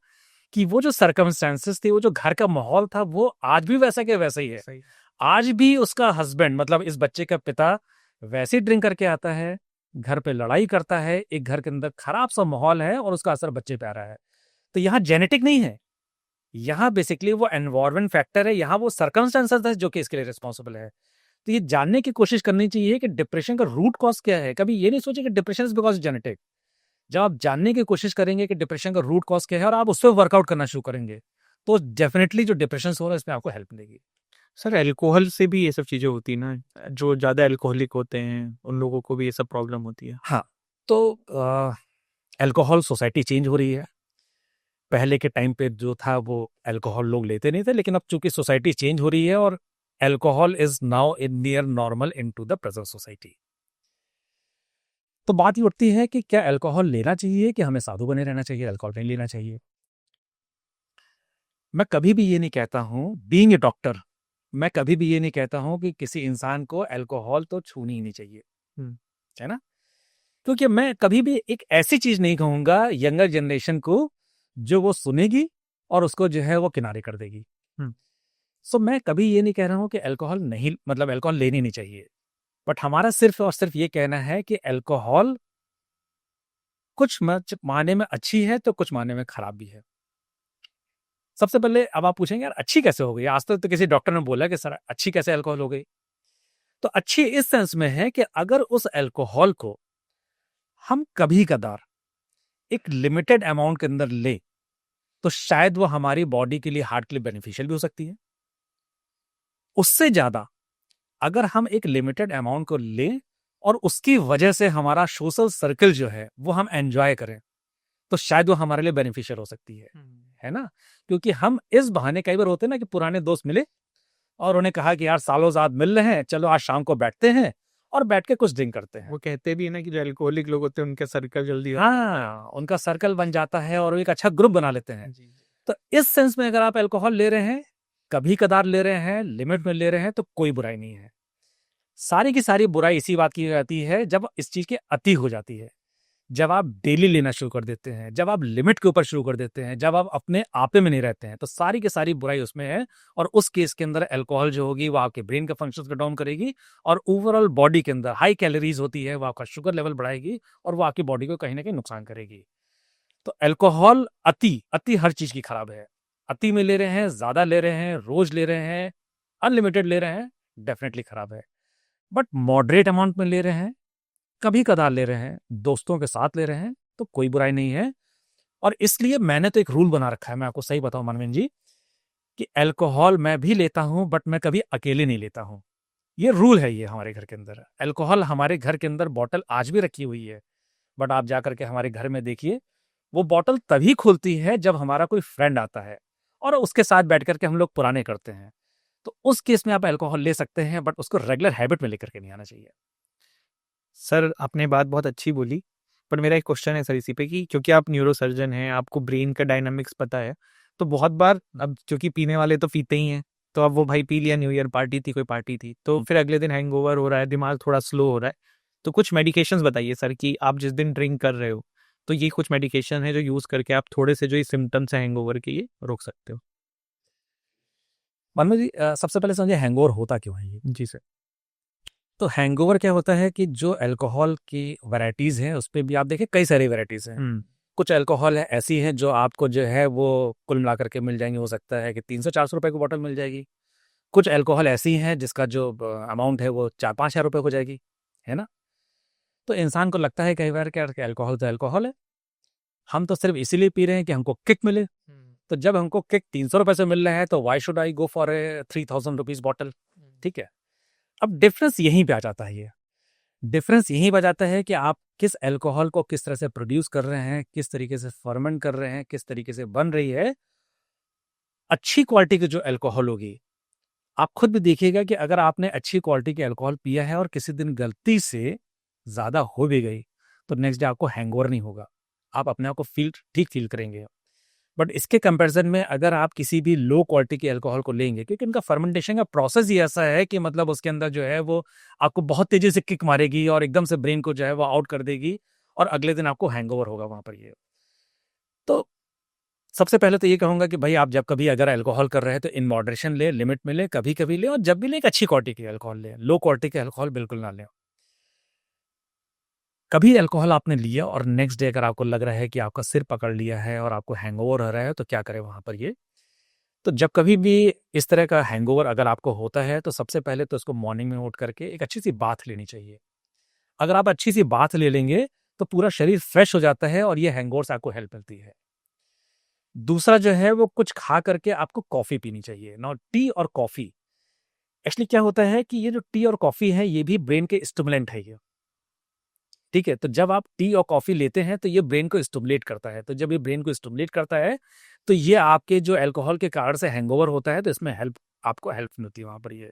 कि वो जो सर्कमस्टेंसेस थे, वो जो घर का माहौल था, वो आज भी वैसा के वैसा ही है। सही। आज भी उसका हस्बैंड, मतलब इस बच्चे का पिता, वैसे ही ड्रिंक करके आता है, घर पे लड़ाई करता है, एक घर के अंदर खराब सा माहौल है और उसका असर बच्चे पे आ रहा है। तो यहाँ जेनेटिक नहीं है, यहाँ बेसिकली वो एनवायरमेंट फैक्टर है, यहाँ वो सर्कमस्टेंसेस है जो कि इसके लिए रिस्पॉन्सिबल है। तो ये जानने की कोशिश करनी चाहिए कि डिप्रेशन का रूट कॉज क्या है। कभी ये नहीं सोचे कि डिप्रेशन इज बिकॉज जेनेटिक। जब आप जानने की कोशिश करेंगे कि डिप्रेशन का रूट कॉज क्या है और आप उस पर वर्कआउट करना शुरू करेंगे तो डेफिनेटली जो डिप्रेशन हो रहा है इसमें आपको हेल्प मिलेगी। सर अल्कोहल से भी ये सब चीजें होती है ना, जो ज्यादा अल्कोहलिक होते हैं उन लोगों को भी ये सब प्रॉब्लम होती है? हाँ, तो अल्कोहल सोसाइटी चेंज हो रही है। पहले के टाइम पे जो था वो अल्कोहल लोग लेते नहीं थे, लेकिन अब चूंकि सोसाइटी चेंज हो रही है और alcohol is now in near normal in to the present society. तो बात ये उठती है कि क्या अल्कोहल लेना चाहिए कि हमें साधु बने रहना चाहिए, अल्कोहल नहीं लेना चाहिए। मैं कभी भी ये नहीं कहता हूं, बीइंग ए डॉक्टर, मैं कभी भी ये नहीं कहता हूं कि किसी इंसान को अल्कोहल तो छूनी ही नहीं चाहिए, है ना। क्योंकि मैं कभी भी एक ऐसी चीज नहीं कहूंगा यंगर जनरेशन को जो वो सुनेगी और उसको जो है वो किनारे कर देगी। सो मैं कभी ये नहीं कह रहा हूं कि अल्कोहल नहीं, मतलब अल्कोहल लेनी नहीं चाहिए, बट हमारा सिर्फ और सिर्फ ये कहना है कि अल्कोहल कुछ मायने में अच्छी है तो कुछ मायने में खराब भी है। सबसे पहले अब आप पूछेंगे यार अच्छी कैसे हो गई, आज तक तो किसी डॉक्टर ने बोला कि सर अच्छी कैसे अल्कोहल हो गई। तो अच्छी इस सेंस में है कि अगर उस अल्कोहल को हम कभी कदार एक लिमिटेड अमाउंट के अंदर ले तो शायद वो हमारी बॉडी के लिए, हार्ट के लिए बेनिफिशियल भी हो सकती है। उससे ज्यादा अगर हम एक लिमिटेड अमाउंट को लें और उसकी वजह से हमारा सोशल सर्कल जो है वो हम एंजॉय करें तो शायद वो हमारे लिए बेनिफिशियल हो सकती है ना। क्योंकि हम इस बहाने कई बार होते हैं ना कि पुराने दोस्त मिले और उन्हें कहा कि यार सालों साथ मिल रहे हैं, चलो आज शाम को बैठते हैं और बैठ के कुछ ड्रिंक करते हैं। वो कहते भी है ना कि जो अल्कोहलिक लोग होते हैं उनका सर्कल जल्दी हाँ, उनका सर्कल बन जाता है और एक अच्छा ग्रुप बना लेते हैं। तो इस सेंस में अगर आप अल्कोहल ले रहे हैं, कभी कदार ले रहे हैं, लिमिट में ले रहे हैं, तो कोई बुराई नहीं है। सारी की सारी बुराई इसी बात की जाती है जब इस चीज की अति हो जाती है, जब आप डेली लेना शुरू कर देते हैं, जब आप लिमिट के ऊपर शुरू कर देते हैं, जब आप अपने आपे में नहीं रहते हैं, तो सारी की सारी बुराई उसमें है। और उस केस के अंदर अल्कोहल जो होगी वो आपके ब्रेन के फंक्शंस को डाउन करेगी और ओवरऑल बॉडी के अंदर हाई कैलोरीज होती है वो आपका शुगर लेवल बढ़ाएगी और वो आपकी बॉडी को कहीं ना कहीं नुकसान करेगी। तो अल्कोहल अति अति हर चीज की खराब है। अति में ले रहे हैं, ज्यादा ले रहे हैं, रोज ले रहे हैं, अनलिमिटेड ले रहे हैं, डेफिनेटली खराब है। बट मॉडरेट अमाउंट में ले रहे हैं, कभी कदार ले रहे हैं, दोस्तों के साथ ले रहे हैं, तो कोई बुराई नहीं है। और इसलिए मैंने तो एक रूल बना रखा है, मैं आपको सही बताऊं मनविन जी, कि अल्कोहल मैं भी लेता हूं बट मैं कभी अकेले नहीं लेता हूं। ये रूल है, ये हमारे घर के अंदर अल्कोहल, हमारे घर के अंदर बॉटल आज भी रखी हुई है, बट आप जाकर के हमारे घर में देखिए वो बॉटल तभी खुलती है जब हमारा कोई फ्रेंड आता है और उसके साथ बैठ करके हम लोग पुराने करते हैं। तो उस केस में आप अल्कोहल ले सकते हैं बट उसको रेगुलर हैबिट में लेकर के नहीं आना चाहिए। सर आपने बात बहुत अच्छी बोली, पर मेरा एक क्वेश्चन है सर इसी पे कि क्योंकि आप न्यूरोसर्जन हैं, आपको ब्रेन का डायनामिक्स पता है, तो बहुत बार अब क्योंकि पीने वाले तो पीते ही हैं, तो अब वो भाई पी लिया, न्यू ईयर पार्टी थी, कोई पार्टी थी, तो फिर अगले दिन हैंगओवर हो रहा है, दिमाग थोड़ा स्लो हो रहा है, तो कुछ मेडिकेशंस बताइए सर कि आप जिस दिन ड्रिंक कर रहे हो तो ये कुछ मेडिकेशन है जो यूज करके आप थोड़े से जो ये सिम्टम्स है हैंगओवर के, ये रोक सकते हो। मनोज जी, सबसे पहले समझिए हैंगओवर होता क्यों है ये। जी सर। तो हैंगओवर क्या होता है कि जो अल्कोहल की वैरायटीज हैं उस पर भी आप देखें कई सारी वैरायटीज हैं। कुछ अल्कोहल है ऐसी हैं जो आपको जो है वो कुल मिला करके मिल जाएंगी, हो सकता है कि 300-400 रुपए की बोतल मिल जाएगी। कुछ अल्कोहल ऐसी हैं जिसका जो अमाउंट है वो 4-5 हज़ार रुपए हो जाएगी, है ना। तो इंसान को लगता है कई बार कि अल्कोहल तो अल्कोहल है, हम तो सिर्फ इसीलिए पी रहे हैं कि हमको किक मिले। तो जब हमको किक 300 रुपए से मिल रहा है तो why should I go for a 3000 rupees bottle. ठीक है, अब डिफरेंस यहीं पे आ जाता है। ये डिफरेंस यहीं पे आ जाता है कि आप किस अल्कोहल को किस तरह से प्रोड्यूस कर रहे हैं, किस तरीके से फर्मेंट कर रहे हैं, किस तरीके से बन रही है। अच्छी क्वालिटी की जो अल्कोहल होगी, आप खुद भी देखिएगा कि अगर आपने अच्छी क्वालिटी की अल्कोहल पिया है और किसी दिन गलती से ज्यादा हो भी गई तो नेक्स्ट डे आपको हैंगओवर नहीं होगा, आप अपने आप को ठीक फील करेंगे। बट इसके कंपैरिजन में अगर आप किसी भी लो क्वालिटी की अल्कोहल को लेंगे, क्योंकि इनका फर्मेंटेशन का प्रोसेस ही ऐसा है कि मतलब उसके अंदर जो है वो आपको बहुत तेजी से किक मारेगी और एकदम से ब्रेन को जो है वो आउट कर देगी और अगले दिन आपको हैंगओवर होगा वहां पर। ये तो सबसे पहले तो ये कहूंगा कि भाई आप जब कभी अगर अल्कोहल कर रहे हैं तो इन मॉडरेशन ले, लिमिट में ले, कभी कभी ले, और जब भी ले एक अच्छी क्वालिटी की अल्कोहल ले, लो क्वालिटी के अल्कोहल बिल्कुल ना लें। कभी अल्कोहल आपने लिया और नेक्स्ट डे अगर आपको लग रहा है कि आपका सिर पकड़ लिया है और आपको हैंगओवर हो रहा है तो क्या करें वहां पर। ये तो जब कभी भी इस तरह का हैंगओवर अगर आपको होता है तो सबसे पहले तो उसको मॉर्निंग में उठ करके एक अच्छी सी बाथ लेनी चाहिए। अगर आप अच्छी सी बाथ ले लेंगे तो पूरा शरीर फ्रेश हो जाता है और ये हैंगओवर से आपको हेल्प मिलती है। दूसरा जो है वो कुछ खा करके आपको कॉफी पीनी चाहिए ना। टी और कॉफी, एक्चुअली क्या होता है कि ये जो टी और कॉफी है ये भी ब्रेन के स्टिमुलेंट है ये। ठीक है, तो जब आप टी और कॉफी लेते हैं तो ये ब्रेन को स्टिमुलेट करता है, तो जब ये ब्रेन को स्टिमुलेट करता है तो ये आपके जो अल्कोहल के कारण से हैंगओवर होता है तो इसमें आपको हेल्प मिलती है वहां पर। ये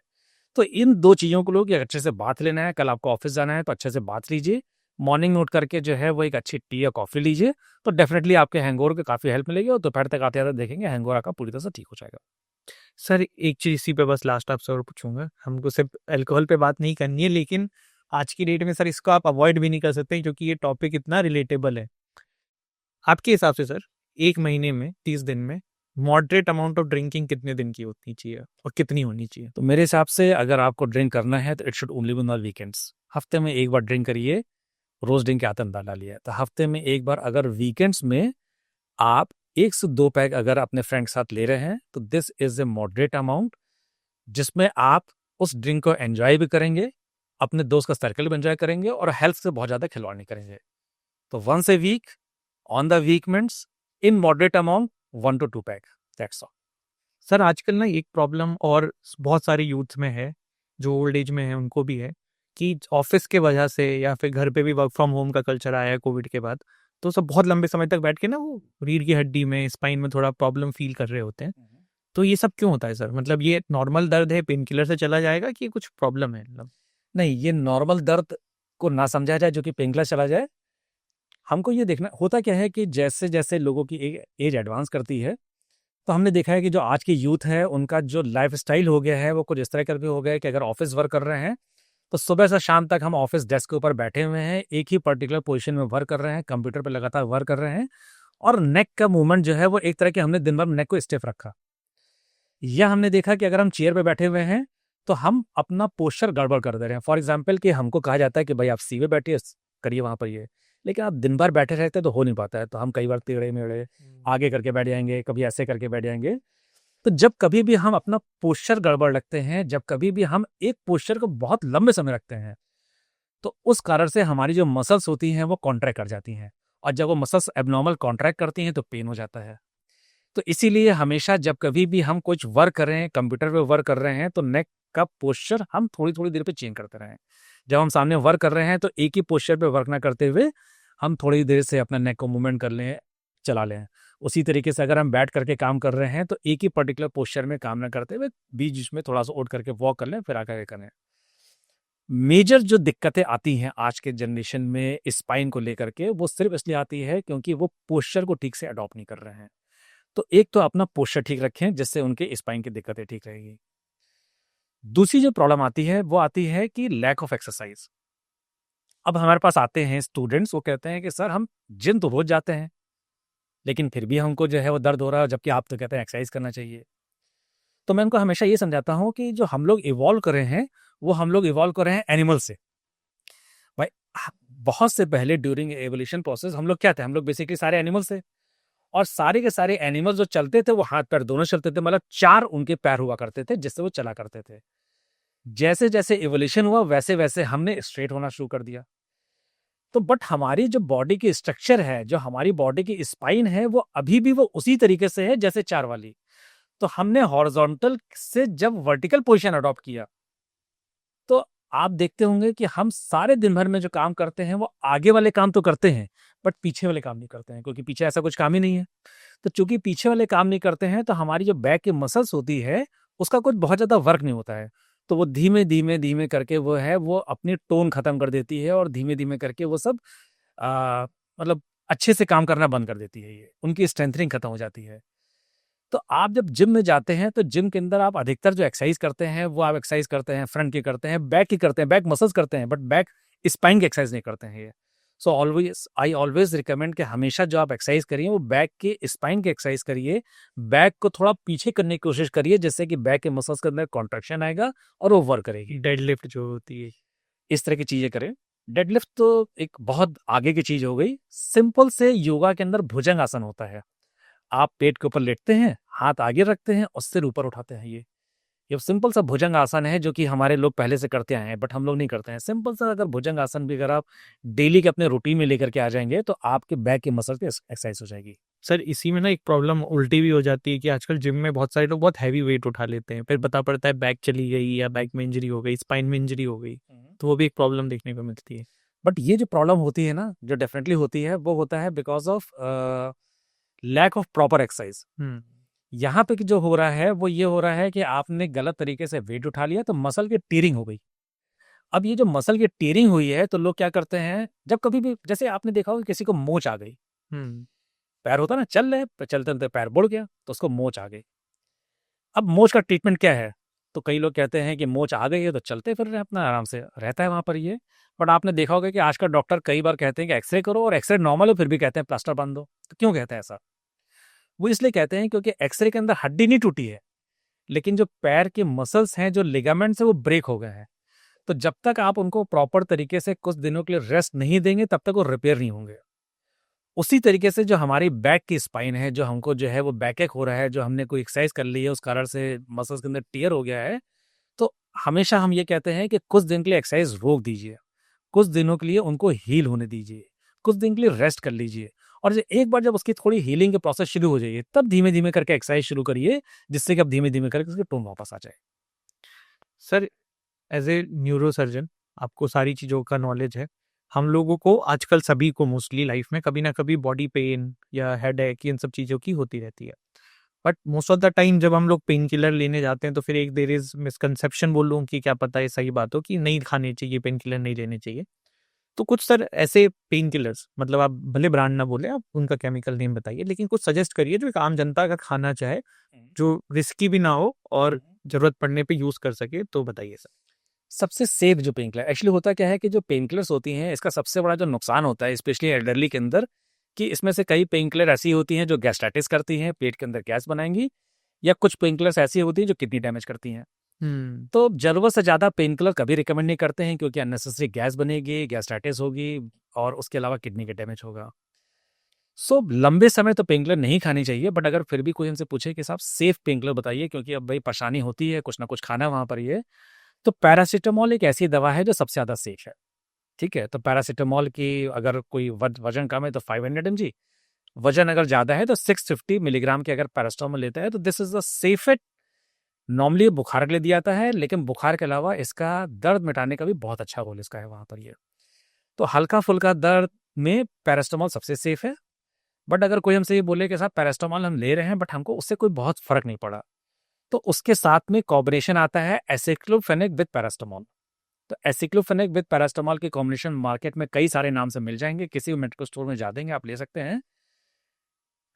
तो इन दो चीजों को लोग अच्छे से बात लेना है, कल आपको ऑफिस जाना है तो अच्छे से बात लीजिए, मॉर्निंग नोट करके जो है वो एक अच्छी टी या कॉफी लीजिए, तो डेफिनेटली आपके हैंगओवर को काफी हेल्प मिलेगी और दोपहर तक आते आते देखेंगे हैंगओवर आपका पूरी तरह से ठीक हो जाएगा। सर एक चीज इसी पे बस लास्ट आपसे और पूछूंगा, हमको सिर्फ अल्कोहल पे बात नहीं करनी है, लेकिन आज की डेट में सर इसको आप अवॉइड भी नहीं कर सकते क्योंकि ये टॉपिक इतना रिलेटेबल है। आपके हिसाब से सर एक महीने में 30 दिन में मॉडरेट अमाउंट ऑफ ड्रिंकिंग कितने दिन की होनी चाहिए और कितनी होनी चाहिए? तो मेरे हिसाब से अगर आपको ड्रिंक करना है तो it should only be on weekends. हफ्ते में एक बार ड्रिंक करिए, रोज ड्रिंक के आदत ना डालिए। तो हफ्ते में एक बार अगर वीकेंड्स में आप 1 से 2 पैक अगर अपने फ्रेंड के साथ ले रहे हैं तो this is a moderate amount, जिसमें आप उस ड्रिंक को एंजॉय भी करेंगे, अपने दोस्त का सर्कल भी एंजॉय करेंगे और हेल्थ से बहुत ज़्यादा खिलवाड़ नहीं करेंगे। तो once a week on the weekends in moderate amount 1 to 2 pack, that's all. Sir आजकल ना एक प्रॉब्लम और बहुत सारे यूथ में है, जो ओल्ड एज में है उनको भी है, कि ऑफिस के वजह से या फिर घर पे भी वर्क फ्रॉम होम का कल्चर आया है कोविड के बाद, तो सब बहुत लंबे समय तक बैठ के ना वो रीढ़ की हड्डी में, स्पाइन में थोड़ा प्रॉब्लम फील कर रहे होते हैं। तो ये सब क्यों होता है सर? मतलब ये नॉर्मल दर्द है, पेन किलर से चला जाएगा कि कुछ प्रॉब्लम है? मतलब नहीं, ये नॉर्मल दर्द को ना समझा जाए जो कि पेनकिलर चला जाए। हमको ये देखना होता क्या है कि जैसे जैसे लोगों की एज एडवांस करती है, तो हमने देखा है कि जो आज के यूथ है उनका जो लाइफ स्टाइल हो गया है वो कुछ इस तरह करके हो गया है कि अगर ऑफिस वर्क कर रहे हैं तो सुबह से शाम तक हम ऑफिस डेस्क के ऊपर बैठे हुए हैं, एक ही पर्टिकुलर पोजीशन में वर्क कर रहे हैं, कंप्यूटर पर लगातार वर्क कर रहे हैं, और नेक का मूवमेंट जो है वो एक तरह के हमने दिन भर नेक को स्टिफ रखा। या हमने देखा कि अगर हम चेयर पे बैठे हुए हैं तो हम अपना पोस्चर गड़बड़ कर दे रहे हैं। फॉर एग्जाम्पल कि हमको कहा जाता है कि भाई आप सीधे बैठिए, करिए वहां पर ये, लेकिन आप दिन भर बैठे रहते हैं तो हो नहीं पाता है। तो हम कई बार टेढ़े मेढ़े आगे करके बैठ जाएंगे, कभी ऐसे करके बैठ जाएंगे। तो जब कभी भी हम अपना पोस्चर गड़बड़ रखते हैं, जब कभी भी हम एक पोस्चर को बहुत लंबे समय रखते हैं, तो उस कारण से हमारी जो मसल्स होती हैं वो कॉन्ट्रैक्ट कर जाती हैं, और जब वो मसल्स एबनॉर्मल कॉन्ट्रैक्ट करती हैं तो पेन हो जाता है। तो इसीलिए हमेशा जब कभी भी हम कुछ वर्क कर रहे हैं, कंप्यूटर पे वर्क कर रहे हैं, तो नेक का पोस्चर हम थोड़ी थोड़ी देर पे चेंज करते रहें। जब हम सामने वर्क कर रहे हैं तो एक ही पोस्चर पे वर्क ना करते हुए हम थोड़ी देर से अपना नेक को मूवमेंट कर लें, चला लें। उसी तरीके से अगर हम बैठ करके काम कर रहे हैं तो एक ही पर्टिकुलर पोस्चर में काम ना करते हुए बीच बीच में थोड़ा सा उठ करके वॉक कर लें, फिर आकर करें। मेजर जो दिक्कतें आती हैं आज के जनरेशन में स्पाइन को लेकर के, वो सिर्फ इसलिए आती है क्योंकि वो पोस्चर को ठीक से अडॉप्ट नहीं कर रहे हैं। तो एक तो अपना पोस्चर ठीक रखें जिससे उनके स्पाइन की दिक्कतें ठीक रहेगी। दूसरी जो प्रॉब्लम आती है वो आती है कि लैक ऑफ एक्सरसाइज। अब हमारे पास आते हैं स्टूडेंट्स, वो कहते हैं कि सर हम जिम तो रोज जाते हैं लेकिन फिर भी हमको जो है वो दर्द हो रहा है, जबकि आप तो कहते हैं एक्सरसाइज करना चाहिए। तो मैं उनको हमेशा ये समझाता हूँ कि जो हम लोग इवॉल्व कर रहे हैं वो हम लोग इवॉल्व कर रहे हैं एनिमल से। भाई बहुत से पहले ड्यूरिंग एवोल्यूशन प्रोसेस हम लोग क्या थे, हम लोग बेसिकली सारे एनिमल्स थे, और सारे के सारे एनिमल्स जो चलते थे वो हाथ पैर दोनों चलते थे, मतलब 4 उनके पैर हुआ करते थे जिससे वो चला करते थे। जैसे जैसे इवोल्यूशन हुआ वैसे वैसे हमने स्ट्रेट होना शुरू कर दिया। तो बट हमारी जो बॉडी की स्ट्रक्चर है, जो हमारी बॉडी की स्पाइन है, वो अभी भी वो उसी तरीके से है जैसे 4 वाली। तो हमने हॉरिजॉन्टल से जब वर्टिकल पोजीशन अडॉप्ट किया, तो आप देखते होंगे कि हम सारे दिन भर में जो काम करते हैं वो आगे वाले काम तो करते हैं बट पीछे वाले काम नहीं करते हैं, क्योंकि पीछे ऐसा कुछ काम ही नहीं है। तो चूंकि पीछे वाले काम नहीं करते हैं तो हमारी जो बैक की मसल्स होती है उसका कुछ बहुत ज्यादा वर्क नहीं होता है। तो वो धीमे धीमे धीमे करके वो है वो अपनी टोन खत्म कर देती है, और धीमे धीमे करके वो सब मतलब अच्छे से काम करना बंद कर देती है, ये उनकी स्ट्रेंथनिंग खत्म हो जाती है। तो आप जब जिम में जाते हैं तो जिम के अंदर आप अधिकतर जो एक्सरसाइज करते हैं वो आप एक्सरसाइज करते हैं फ्रंट की करते हैं, बैक की करते हैं, बैक मसल्स करते हैं, बट बैक स्पाइन की एक्सरसाइज नहीं करते हैं ये। So always I always recommend कि हमेशा जो आप एक्सरसाइज करिए वो बैक के स्पाइन की एक्सरसाइज करिए, बैक को थोड़ा पीछे करने की कोशिश करिए जिससे कि बैक के मसल्स के अंदर कॉन्ट्रैक्शन आएगा और वो वर्क करेगी। डेडलिफ्ट जो होती है, इस तरह की चीजें करें। डेडलिफ्ट तो एक बहुत आगे की चीज हो गई। सिंपल से योगा के अंदर भुजंग आसन होता है। आप पेट के ऊपर लेटते हैं, हाथ आगे रखते हैं और सिर ऊपर उठाते हैं। ये सिंपल सा भुजंग आसन है जो कि हमारे लोग पहले से करते आए हैं बट हम लोग नहीं करते हैं। सिंपल सा अगर भुजंग आसन भी अगर आप डेली के अपने रूटीन में लेकर के आ जाएंगे तो आपके बैक के मसल की एक्सरसाइज हो जाएगी। सर इसी में ना एक प्रॉब्लम उल्टी भी हो जाती है कि आजकल जिम में बहुत सारे लोग बहुत हैवी वेट उठा लेते हैं, फिर पता पड़ता है बैक चली गई या बैक में इंजरी हो गई, स्पाइन में इंजरी हो गई, तो वो भी एक प्रॉब्लम देखने को मिलती है। बट ये जो प्रॉब्लम होती है ना, जो डेफिनेटली होती है, वो होता है because of lack of proper exercise. यहाँ पे जो हो रहा है वो ये हो रहा है कि आपने गलत तरीके से वेट उठा लिया तो मसल की टीयरिंग हो गई। अब ये जो मसल की टीयरिंग हुई है तो लोग क्या करते हैं, जब कभी भी जैसे आपने देखा होगा किसी को मोच आ गई, पैर होता ना चल रहे चलते चलते पैर बुड़ गया तो उसको मोच आ गई। अब मोच का ट्रीटमेंट क्या है, तो कई लोग कहते हैं कि मोच आ गई है तो चलते फिर रहे अपना आराम से रहता है वहाँ पर ये। बट आपने देखा होगा कि आज का डॉक्टर कई बार कहते हैं कि एक्सरे करो, और एक्सरे नॉर्मल हो फिर भी कहते हैं प्लास्टर बांध दो। तो क्यों कहते हैं ऐसा? वो इसलिए कहते हैं क्योंकि एक्सरे के अंदर हड्डी नहीं टूटी है, लेकिन जो पैर के मसल्स हैं, जो लिगामेंट्स है, वो ब्रेक हो गए हैं। तो जब तक आप उनको प्रॉपर तरीके से कुछ दिनों के लिए रेस्ट नहीं देंगे तब तक वो रिपेयर नहीं होंगे। उसी तरीके से जो हमारी बैक की स्पाइन है, जो हमको जो है वो बैक एक हो रहा है, जो हमने कोई एक्सरसाइज कर ली है उस कारण से मसल्स के अंदर टियर हो गया है, तो हमेशा हम ये कहते हैं कि कुछ दिन के लिए एक्सरसाइज रोक दीजिए, कुछ दिनों के लिए उनको हील होने दीजिए, कुछ दिन के लिए रेस्ट कर लीजिए, और एक बार जब उसकी थोड़ी हीलिंग के प्रोसेस शुरू हो जाइए तब धीमे धीमे करके एक्सरसाइज शुरू करिए, जिससे कि अब धीमे धीमे करके उसके टोन वापस आ जाए। Sir, as a neuro surgeon आपको सारी चीज़ों का नॉलेज है। हम लोगों को आजकल सभी को मोस्टली लाइफ में कभी ना कभी बॉडी पेन या हेड एक इन सब चीज़ों की होती रहती है। But most of the time जब हम लोग पेन किलर लेने जाते हैं तो फिर एक देर इज मिसकंसेप्शन बोल लूँ कि क्या पता है सही बात हो कि नहीं खाने चाहिए, पेन किलर नहीं लेने चाहिए। तो कुछ सर ऐसे पेन किलर्स, मतलब आप भले ब्रांड ना बोले, आप उनका केमिकल नेम बताइए, लेकिन कुछ सजेस्ट करिए जो एक आम जनता अगर खाना चाहे, जो रिस्की भी ना हो और जरूरत पड़ने पे यूज कर सके, तो बताइए सर। सबसे सेफ जो पेन किलर एक्चुअली होता क्या है कि जो पेन किलर्स होती हैं, इसका सबसे बड़ा जो नुकसान होता है स्पेशली एल्डरली के अंदर, कि इसमें से कई पेन किलर ऐसी होती हैं जो गैस्ट्राइटिस करती हैं, पेट के अंदर गैस बनाएंगी, या कुछ पेन किलर्स ऐसी होती हैं जो किडनी डैमेज करती हैं। तो जरूरत से ज़्यादा पेन किलर कभी रिकमेंड नहीं करते हैं, क्योंकि अननेसेसरी गैस बनेगी, गैस्ट्राइटिस होगी, और उसके अलावा किडनी का डैमेज होगा। सो लंबे समय तो पेन किलर नहीं खानी चाहिए। बट अगर फिर भी कोई हमसे पूछे कि साहब सेफ पेन किलर बताइए, क्योंकि अब भाई परेशानी होती है, कुछ ना कुछ खाना वहाँ पर ये, तो पैरासीटामोल एक ऐसी दवा है जो सबसे ज़्यादा सेफ है। ठीक है, तो पैरासीटामोल की अगर कोई वजन कम है तो 500 mg, वजन अगर ज़्यादा है तो 650 मिलीग्राम के अगर पैरासीटामोल लेता है तो this is the safest. Normally बुखार के लिए दिया जाता है, लेकिन बुखार के अलावा इसका दर्द मिटाने का भी बहुत अच्छा रोल इसका है वहाँ पर ये। तो हल्का फुल्का दर्द में पैरासीटामोल सबसे सेफ है। बट अगर कोई हमसे ये बोले कि साहब पैरासीटामोल हम ले रहे हैं बट हमको उससे कोई बहुत फर्क नहीं पड़ा, तो उसके साथ में कॉम्बिनेशन आता है एसिक्लोफेनेक विद पैरासीटामोल। तो एसिक्लोफेनेक विद पैरासीटामोल के कॉम्बिनेशन मार्केट में कई सारे नाम से मिल जाएंगे, किसी भी मेडिकल स्टोर में जा देंगे, आप ले सकते हैं।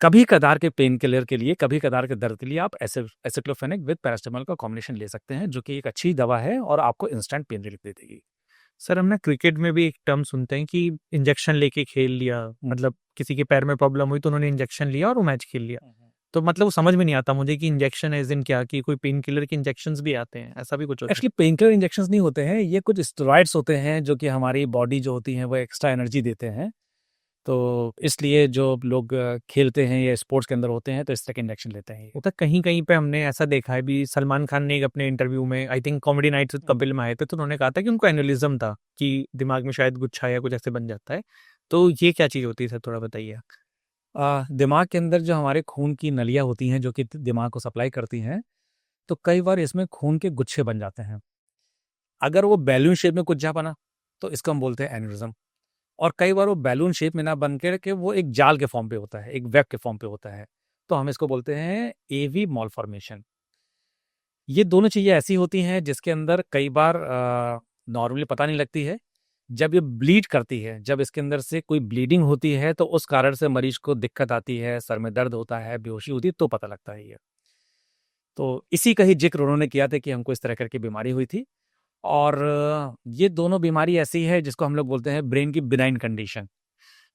कभी कदार के पेन किलर के लिए, कभी कदार के दर्द के लिए आप एसिक्लोफेनेक विद पैरासीटामोल का कॉम्बिनेशन ले सकते हैं, जो कि एक अच्छी दवा है और आपको इंस्टेंट पेन रिलीफ दे देगी। सर, हमने क्रिकेट में भी एक टर्म सुनते हैं कि इंजेक्शन लेके खेल लिया, मतलब किसी के पैर में प्रॉब्लम हुई तो उन्होंने इंजेक्शन लिया और वो मैच खेल लिया। तो मतलब वो समझ में नहीं आता मुझे कि इंजेक्शन एज इन क्या, कि कोई पेन किलर के इंजेक्शंस भी आते हैं, ऐसा भी कुछ होता है? एक्चुअली पेन किलर इंजेक्शंस नहीं होते हैं, ये कुछ स्टेरॉइड्स होते हैं जो कि हमारी बॉडी जो होती है वो एक्स्ट्रा एनर्जी देते हैं। तो इसलिए जो लोग खेलते हैं या स्पोर्ट्स के अंदर होते हैं तो इस तरह के इंजेक्शन लेते हैं। वो तो कहीं कहीं पे हमने ऐसा देखा है भी, सलमान खान ने एक अपने इंटरव्यू में, I think comedy night with Kapil में आए थे, तो उन्होंने कहा था कि उनको एनुलिज्म था, कि दिमाग में शायद गुच्छा या कुछ ऐसे बन जाता है। तो ये क्या चीज़ होती है सर, थोड़ा बताइए। दिमाग के अंदर जो हमारे खून की नलियाँ होती हैं जो कि दिमाग को सप्लाई करती हैं, तो कई बार इसमें खून के गुच्छे बन जाते हैं। अगर वो बैलून शेप में गुच्छा बना तो इसको हम बोलते हैं एन्यूरिज्म। और कई बार वो बैलून शेप में ना बन के वो एक जाल के फॉर्म पे होता है, एक वेब के फॉर्म पे होता है, तो हम इसको बोलते हैं एवी मॉलफॉर्मेशन। ये दोनों चीज़ें ऐसी होती हैं जिसके अंदर कई बार नॉर्मली पता नहीं लगती है। जब ये ब्लीड करती है, जब इसके अंदर से कोई ब्लीडिंग होती है तो उस कारण से मरीज को दिक्कत आती है, सर में दर्द होता है, बेहोशी होती है, तो पता लगता है ये। तो इसी का ही जिक्र उन्होंने किया था कि हमको इस तरह करके बीमारी हुई थी। और ये दोनों बीमारी ऐसी है जिसको हम लोग बोलते हैं ब्रेन की बिनाइन कंडीशन।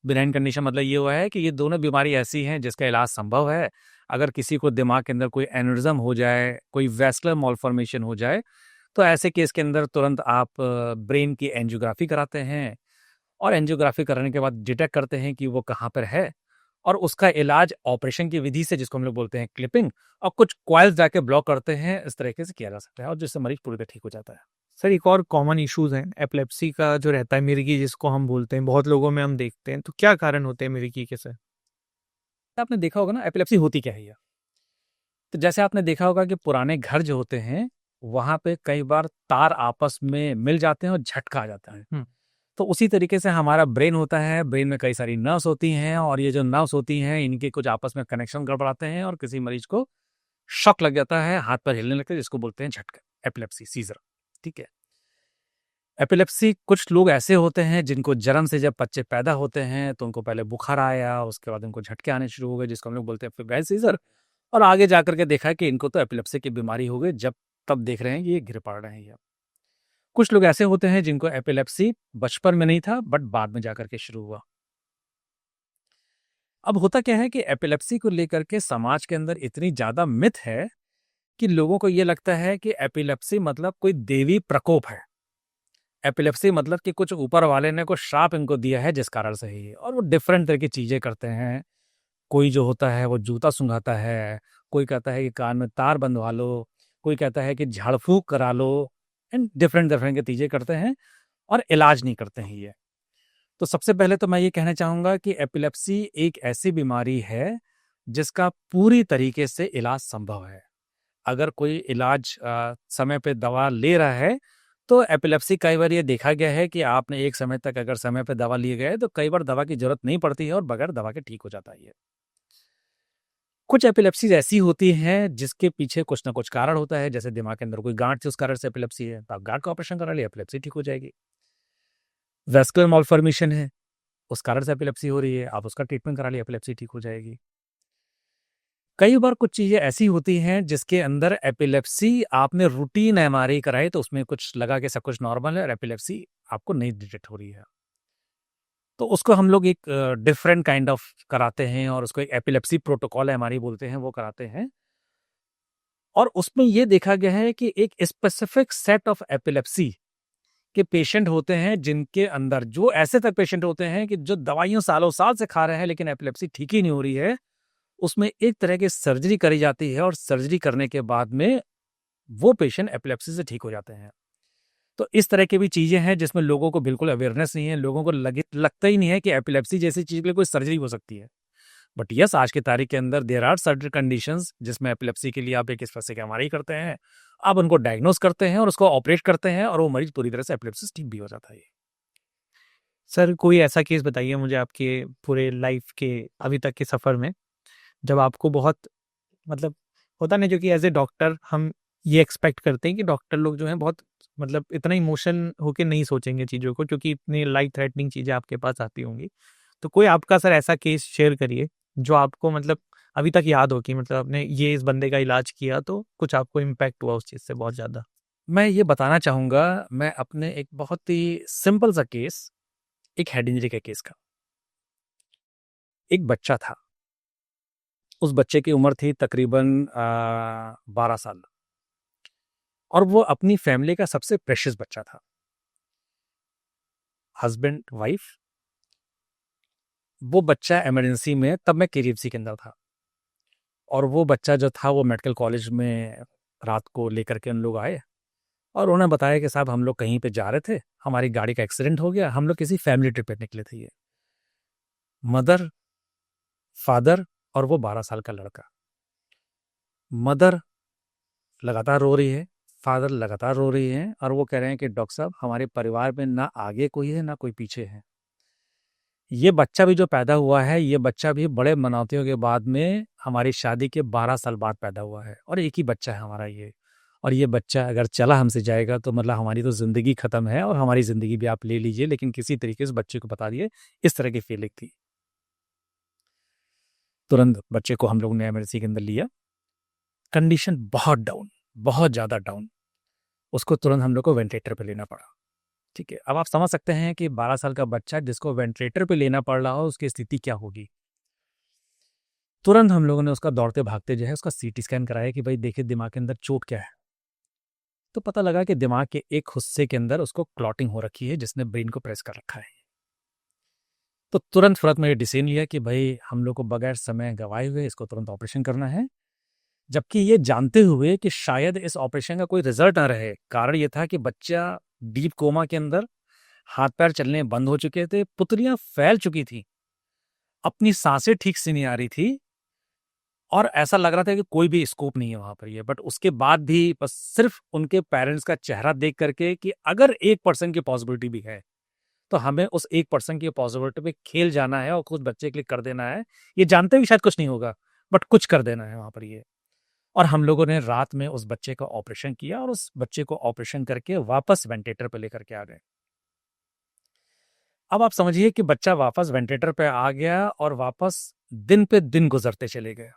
बिनाइन कंडीशन मतलब ये हुआ है कि ये दोनों बीमारी ऐसी हैं जिसका इलाज संभव है। अगर किसी को दिमाग के अंदर कोई एन्यूरिज्म हो जाए, कोई वैस्कुलर मॉलफॉर्मेशन हो जाए, तो ऐसे केस के अंदर तुरंत आप ब्रेन की एंजियोग्राफी कराते हैं, और एंजियोग्राफी कराने के बाद डिटेक्ट करते हैं कि वो कहाँ पर है, और उसका इलाज ऑपरेशन की विधि से, जिसको हम लोग बोलते हैं क्लिपिंग, और कुछ कॉइल्स जाके ब्लॉक करते हैं, इस तरीके से किया जा सकता है, और जिससे मरीज पूरी तरह ठीक हो जाता है। सर, एक और कॉमन इश्यूज है एपिलेप्सी का जो रहता है, मिर्गी जिसको हम बोलते हैं, बहुत लोगों में हम देखते हैं, तो क्या कारण होते हैं मिर्गी के सर? आपने देखा होगा ना एपिलेप्सी होती क्या है ये। तो जैसे आपने देखा होगा कि पुराने घर जो होते हैं वहां पे कई बार तार आपस में मिल जाते हैं और झटका आ जाता है। तो उसी तरीके से हमारा ब्रेन होता है, ब्रेन में कई सारी नर्व्स होती हैं, और ये जो नर्व्स होती हैं इनके कुछ आपस में कनेक्शन गड़बड़ाते हैं, और किसी मरीज को शॉक लग जाता है, हाथ पर हिलने लगता है, जिसको बोलते हैं झटका, एपिलेप्सी, सीजर। ठीक है, एपिलेप्सी कुछ लोग ऐसे होते हैं जिनको जन्म से, जब बच्चे पैदा होते हैं तो उनको पहले बुखार आया, उसके बाद उनको झटके आने शुरू हो गए, जिसको हम लोग बोलते हैं फेब्राइल सीजर। और आगे जाकर के देखा है कि इनको तो एपिलेप्सी की बीमारी हो गई जब तब देख रहे हैं कि ये गिर पड़ रहे हैं ये। कुछ लोग ऐसे होते हैं जिनको एपिलेप्सी बचपन में नहीं था बट बाद में जाकर के शुरू हुआ। अब होता क्या है कि एपिलेप्सी को लेकर के समाज के अंदर इतनी ज्यादा मिथ है कि लोगों को ये लगता है कि एपिलेप्सी मतलब कोई देवी प्रकोप है, एपिलेप्सी मतलब कि कुछ ऊपर वाले ने कोई श्राप इनको दिया है जिस कारण से ही, और वो डिफरेंट तरह की चीजें करते हैं। कोई जो होता है वो जूता सूंघाता है, कोई कहता है कि कान में तार बंधवा लो, कोई कहता है कि झाड़ फूक करा लो, एंड डिफरेंट डिफरेंट की चीजें करते हैं और इलाज नहीं करते हैं ये। तो सबसे पहले तो मैं ये कहना चाहूंगा कि एपिलेप्सी एक ऐसी बीमारी है जिसका पूरी तरीके से इलाज संभव है। अगर कोई इलाज समय पे दवा ले रहा है तो एपिलेप्सी कई बार ये देखा गया है कि आपने एक समय तक अगर समय पे दवा लिए गए तो कई बार दवा की जरूरत नहीं पड़ती है और बगैर दवा के ठीक हो जाता है ये। कुछ एपिलेप्सीज ऐसी होती हैं जिसके पीछे कुछ ना कुछ कारण होता है, जैसे दिमाग के अंदर कोई गांठ थी उस कारण से एपिलेप्सी है, तो आप गांठ का ऑपरेशन करा लिया, एपिलेप्सी ठीक हो जाएगी। वेस्कुलर मालफॉर्मेशन है, उस कारण से एपिलेप्सी हो रही है, आप उसका ट्रीटमेंट करा लिया, एपिलेप्सी ठीक हो जाएगी। कई बार कुछ चीजें ऐसी होती हैं जिसके अंदर एपिलेप्सी आपने रूटीन एमआरआई कराई तो उसमें कुछ लगा कि सब कुछ नॉर्मल है और एपिलेप्सी आपको नहीं डिटेक्ट हो रही है, तो उसको हम लोग एक डिफरेंट काइंड ऑफ कराते हैं और उसको एक एपिलेप्सी प्रोटोकॉल एमआरआई बोलते हैं, वो कराते हैं। और उसमें ये देखा गया है कि एक स्पेसिफिक सेट ऑफ एपिलेप्सी के पेशेंट होते हैं जिनके अंदर, जो ऐसे तक पेशेंट होते हैं कि जो दवाइयां सालों साल से खा रहे हैं लेकिन एपिलेप्सी ठीक ही नहीं हो रही है, उसमें एक तरह की सर्जरी करी जाती है और सर्जरी करने के बाद में वो पेशेंट एपिलेप्सी से ठीक हो जाते हैं। तो इस तरह की भी चीजें हैं जिसमें लोगों को बिल्कुल अवेयरनेस नहीं है, लोगों को लगता ही नहीं है कि एपिलेप्सी जैसी चीज के लिए कोई सर्जरी हो सकती है। बट यस, आज की तारीख के अंदर देयर आर सर्जरी कंडीशंस जिसमें एपिलेप्सी के लिए आप एक स्पेसिफिक एमआरआई करते हैं, आप उनको डायग्नोस करते हैं और उसको ऑपरेट करते हैं और वो मरीज पूरी तरह से एपिलेप्सी ठीक भी हो जाता है। सर कोई ऐसा केस बताइए मुझे आपके पूरे लाइफ के अभी तक के सफ़र में, जब आपको बहुत मतलब होता नहीं, जो कि एज ए डॉक्टर हम ये एक्सपेक्ट करते हैं कि डॉक्टर लोग जो हैं बहुत मतलब इतना इमोशन होके नहीं सोचेंगे चीज़ों को, क्योंकि इतनी लाइफ थ्रेटनिंग चीज़ें आपके पास आती होंगी। तो कोई आपका सर ऐसा केस शेयर करिए जो आपको मतलब अभी तक याद हो कि मतलब आपने ये इस बंदे का इलाज किया तो कुछ आपको इम्पैक्ट हुआ उस चीज़ से बहुत ज़्यादा। मैं ये बताना चाहूंगा, मैं अपने एक बहुत ही सिंपल सा केस, एक हेड इंजरी के केस का। एक बच्चा था, उस बच्चे की उम्र थी तकरीबन 12 साल, और वो अपनी फैमिली का सबसे प्रेशियस बच्चा था। हस्बैंड वाइफ, वो बच्चा इमरजेंसी में, तब मैं केजीएफसी के अंदर था, और वो बच्चा जो था वो मेडिकल कॉलेज में रात को लेकर के उन लोग आए और उन्होंने बताया कि साहब हम लोग कहीं पे जा रहे थे, हमारी गाड़ी का एक्सीडेंट हो गया, हम लोग किसी फैमिली ट्रिप पे निकले थे। ये मदर, फादर और वो 12 साल का लड़का। मदर लगातार रो रही है, फादर लगातार रो रही है, और वो कह रहे हैं कि डॉक्टर साहब हमारे परिवार में ना आगे कोई है ना कोई पीछे है। ये बच्चा भी जो पैदा हुआ है, ये बच्चा भी बड़े मनावतियों के बाद में हमारी शादी के 12 साल बाद पैदा हुआ है, और एक ही बच्चा है हमारा ये। और ये बच्चा अगर चला हमसे जाएगा तो मतलब हमारी तो जिंदगी खत्म है, और हमारी जिंदगी भी आप ले लीजिए, लेकिन किसी तरीके से बच्चे को बता दिए। इस तरह की फीलिंग थी। तुरंत बच्चे को हम लोग ने एमरजेंसी के अंदर लिया। कंडीशन बहुत डाउन, बहुत ज्यादा डाउन, उसको तुरंत हम लोग को वेंटिलेटर पे लेना पड़ा। ठीक है, अब आप समझ सकते हैं कि 12 साल का बच्चा जिसको वेंटिलेटर पे लेना पड़ रहा हो उसकी स्थिति क्या होगी। तुरंत हम लोगों ने उसका दौड़ते भागते जो है उसका सीटी स्कैन कराया कि भाई देखिए दिमाग के अंदर चोट क्या है। तो पता लगा कि दिमाग के एक हिस्से के अंदर उसको क्लॉटिंग हो रखी है जिसने ब्रेन को प्रेस कर रखा है। तो तुरंत फुरत में ये डिसीजन लिया कि भाई हम लोग को बगैर समय गंवाए हुए इसको तुरंत ऑपरेशन करना है, जबकि ये जानते हुए कि शायद इस ऑपरेशन का कोई रिजल्ट ना रहे। कारण ये था कि बच्चा डीप कोमा के अंदर, हाथ पैर चलने बंद हो चुके थे, पुतलियां फैल चुकी थी, अपनी सांसें ठीक से नहीं आ रही थी, और ऐसा लग रहा था कि कोई भी स्कोप नहीं है वहां पर ये। बट उसके बाद भी बस सिर्फ उनके पेरेंट्स का चेहरा देख करके कि अगर 1% की पॉसिबिलिटी भी है तो हमें उस 1% की पॉसिबिलिटी पे खेल जाना है और कुछ बच्चे के लिए कर देना है। ये जानते भी शायद कुछ नहीं होगा, बट कुछ कर देना है वहां पर ये। और हम लोगों ने रात में उस बच्चे का ऑपरेशन किया और उस बच्चे को ऑपरेशन करके वापस वेंटिलेटर पे लेकर के आ गए। अब आप समझिए कि बच्चा वापस वेंटिलेटर पे आ गया और वापस दिन पे दिन गुजरते चले गए।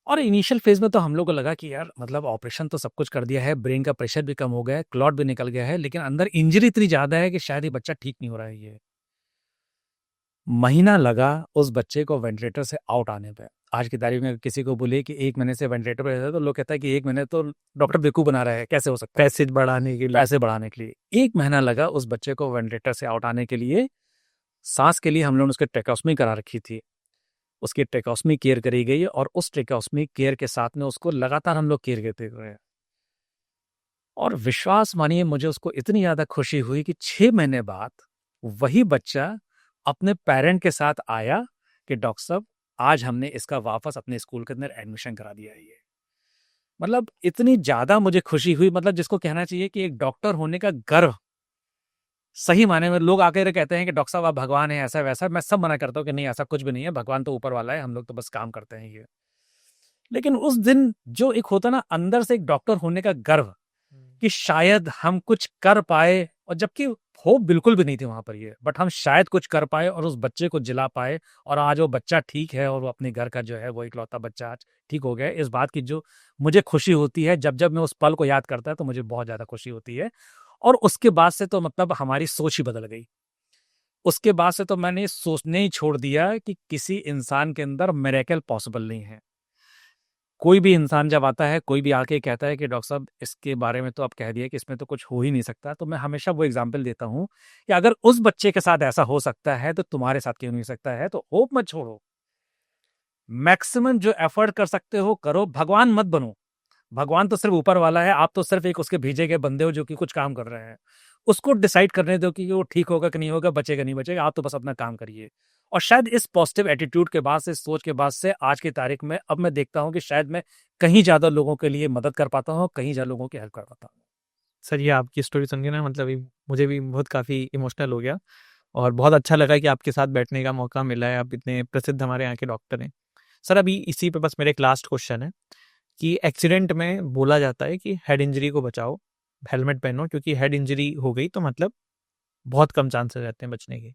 और इनिशियल फेज में तो हम लोग को लगा कि यार मतलब ऑपरेशन तो सब कुछ कर दिया है, ब्रेन का प्रेशर भी कम हो गया है, क्लॉट भी निकल गया है, लेकिन अंदर इंजरी इतनी ज्यादा है कि शायद ये बच्चा ठीक नहीं हो रहा है। ये महीना लगा उस बच्चे को वेंटिलेटर से आउट आने पे। आज की तारीख में किसी को बोले कि 1 महीने से वेंटिलेटर पे रहता है तो लोग कहता है कि 1 महीने तो डॉक्टर बेवकूफ बना रहा है, कैसे हो सकता है? पैसे बढ़ाने के लिए। पैसे बढ़ाने के लिए 1 महीना लगा उस बच्चे को वेंटिलेटर से आउट आने के लिए। सांस के लिए हम लोगों ने उसकी ट्रेकोस्मी करा रखी थी, उसकी ट्रेकोस्मी केयर करी गई और उस ट्रेकोस्मी केयर के साथ में उसको लगातार हम लोग केयर करते हुए, और विश्वास मानिए मुझे उसको इतनी ज्यादा खुशी हुई कि 6 महीने बाद वही बच्चा अपने पेरेंट के साथ आया कि डॉक्टर साहब आज हमने इसका वापस अपने स्कूल के अंदर एडमिशन करा दिया है। ये मतलब इतनी ज्यादा मुझे खुशी हुई, मतलब जिसको कहना चाहिए कि एक डॉक्टर होने का गर्व। सही माने में लोग आकर कहते हैं कि डॉक्टर साहब आप भगवान है, ऐसा वैसा, मैं सब मना करता हूँ कि नहीं ऐसा कुछ भी नहीं है, भगवान तो ऊपर वाला है, हम लोग तो बस काम करते हैं ये। लेकिन उस दिन जो एक होता ना अंदर से एक डॉक्टर होने का गर्व कि शायद हम कुछ कर पाए, और जबकि होप बिल्कुल भी नहीं थी वहां पर ये, बट हम शायद कुछ कर पाए और उस बच्चे को जिला पाए, और आज वो बच्चा ठीक है और वो अपने घर का जो है वो इकलौता बच्चा आज ठीक हो गया है। इस बात की जो मुझे खुशी होती है, जब जब मैं उस पल को याद करता है तो मुझे बहुत ज्यादा खुशी होती है। और उसके बाद से तो मतलब हमारी सोच ही बदल गई। उसके बाद से तो मैंने सोचने ही छोड़ दिया कि किसी इंसान के अंदर मिरेकल पॉसिबल नहीं है। कोई भी इंसान जब आता है, कोई भी आके कहता है कि डॉक्टर साहब इसके बारे में तो आप कह दिए कि इसमें तो कुछ हो ही नहीं सकता, तो मैं हमेशा वो एग्जाम्पल देता हूँ कि अगर उस बच्चे के साथ ऐसा हो सकता है तो तुम्हारे साथ क्यों नहीं हो सकता है? तो होप मत छोड़ो, मैक्सिमम जो एफर्ट कर सकते हो करो, भगवान मत बनो। भगवान तो सिर्फ ऊपर वाला है, आप तो सिर्फ एक उसके भेजे गए बंदे हो जो कि कुछ काम कर रहे हैं। उसको डिसाइड करने दो कि वो ठीक होगा कि नहीं होगा, बचेगा नहीं बचेगा, आप तो बस अपना काम करिए। और शायद इस पॉजिटिव एटीट्यूड के बाद से, इस सोच के बाद से आज की तारीख में अब मैं देखता हूँ कि शायद मैं कहीं ज्यादा लोगों के लिए मदद कर पाता हूँ, कहीं ज्यादा लोगों की हेल्प कर पाता हूँ। सर ये आपकी स्टोरी सुन के ना मतलब मुझे भी बहुत काफ़ी इमोशनल हो गया और बहुत अच्छा लगा कि आपके साथ बैठने का मौका मिला है। आप इतने प्रसिद्ध हमारे यहाँ के डॉक्टर हैं। सर अभी इसी पे बस मेरा एक लास्ट क्वेश्चन है कि एक्सीडेंट में बोला जाता है कि हेड इंजरी को बचाओ, हेलमेट पहनो, क्योंकि हेड इंजरी हो गई तो मतलब बहुत कम चांसेस रहते हैं बचने के।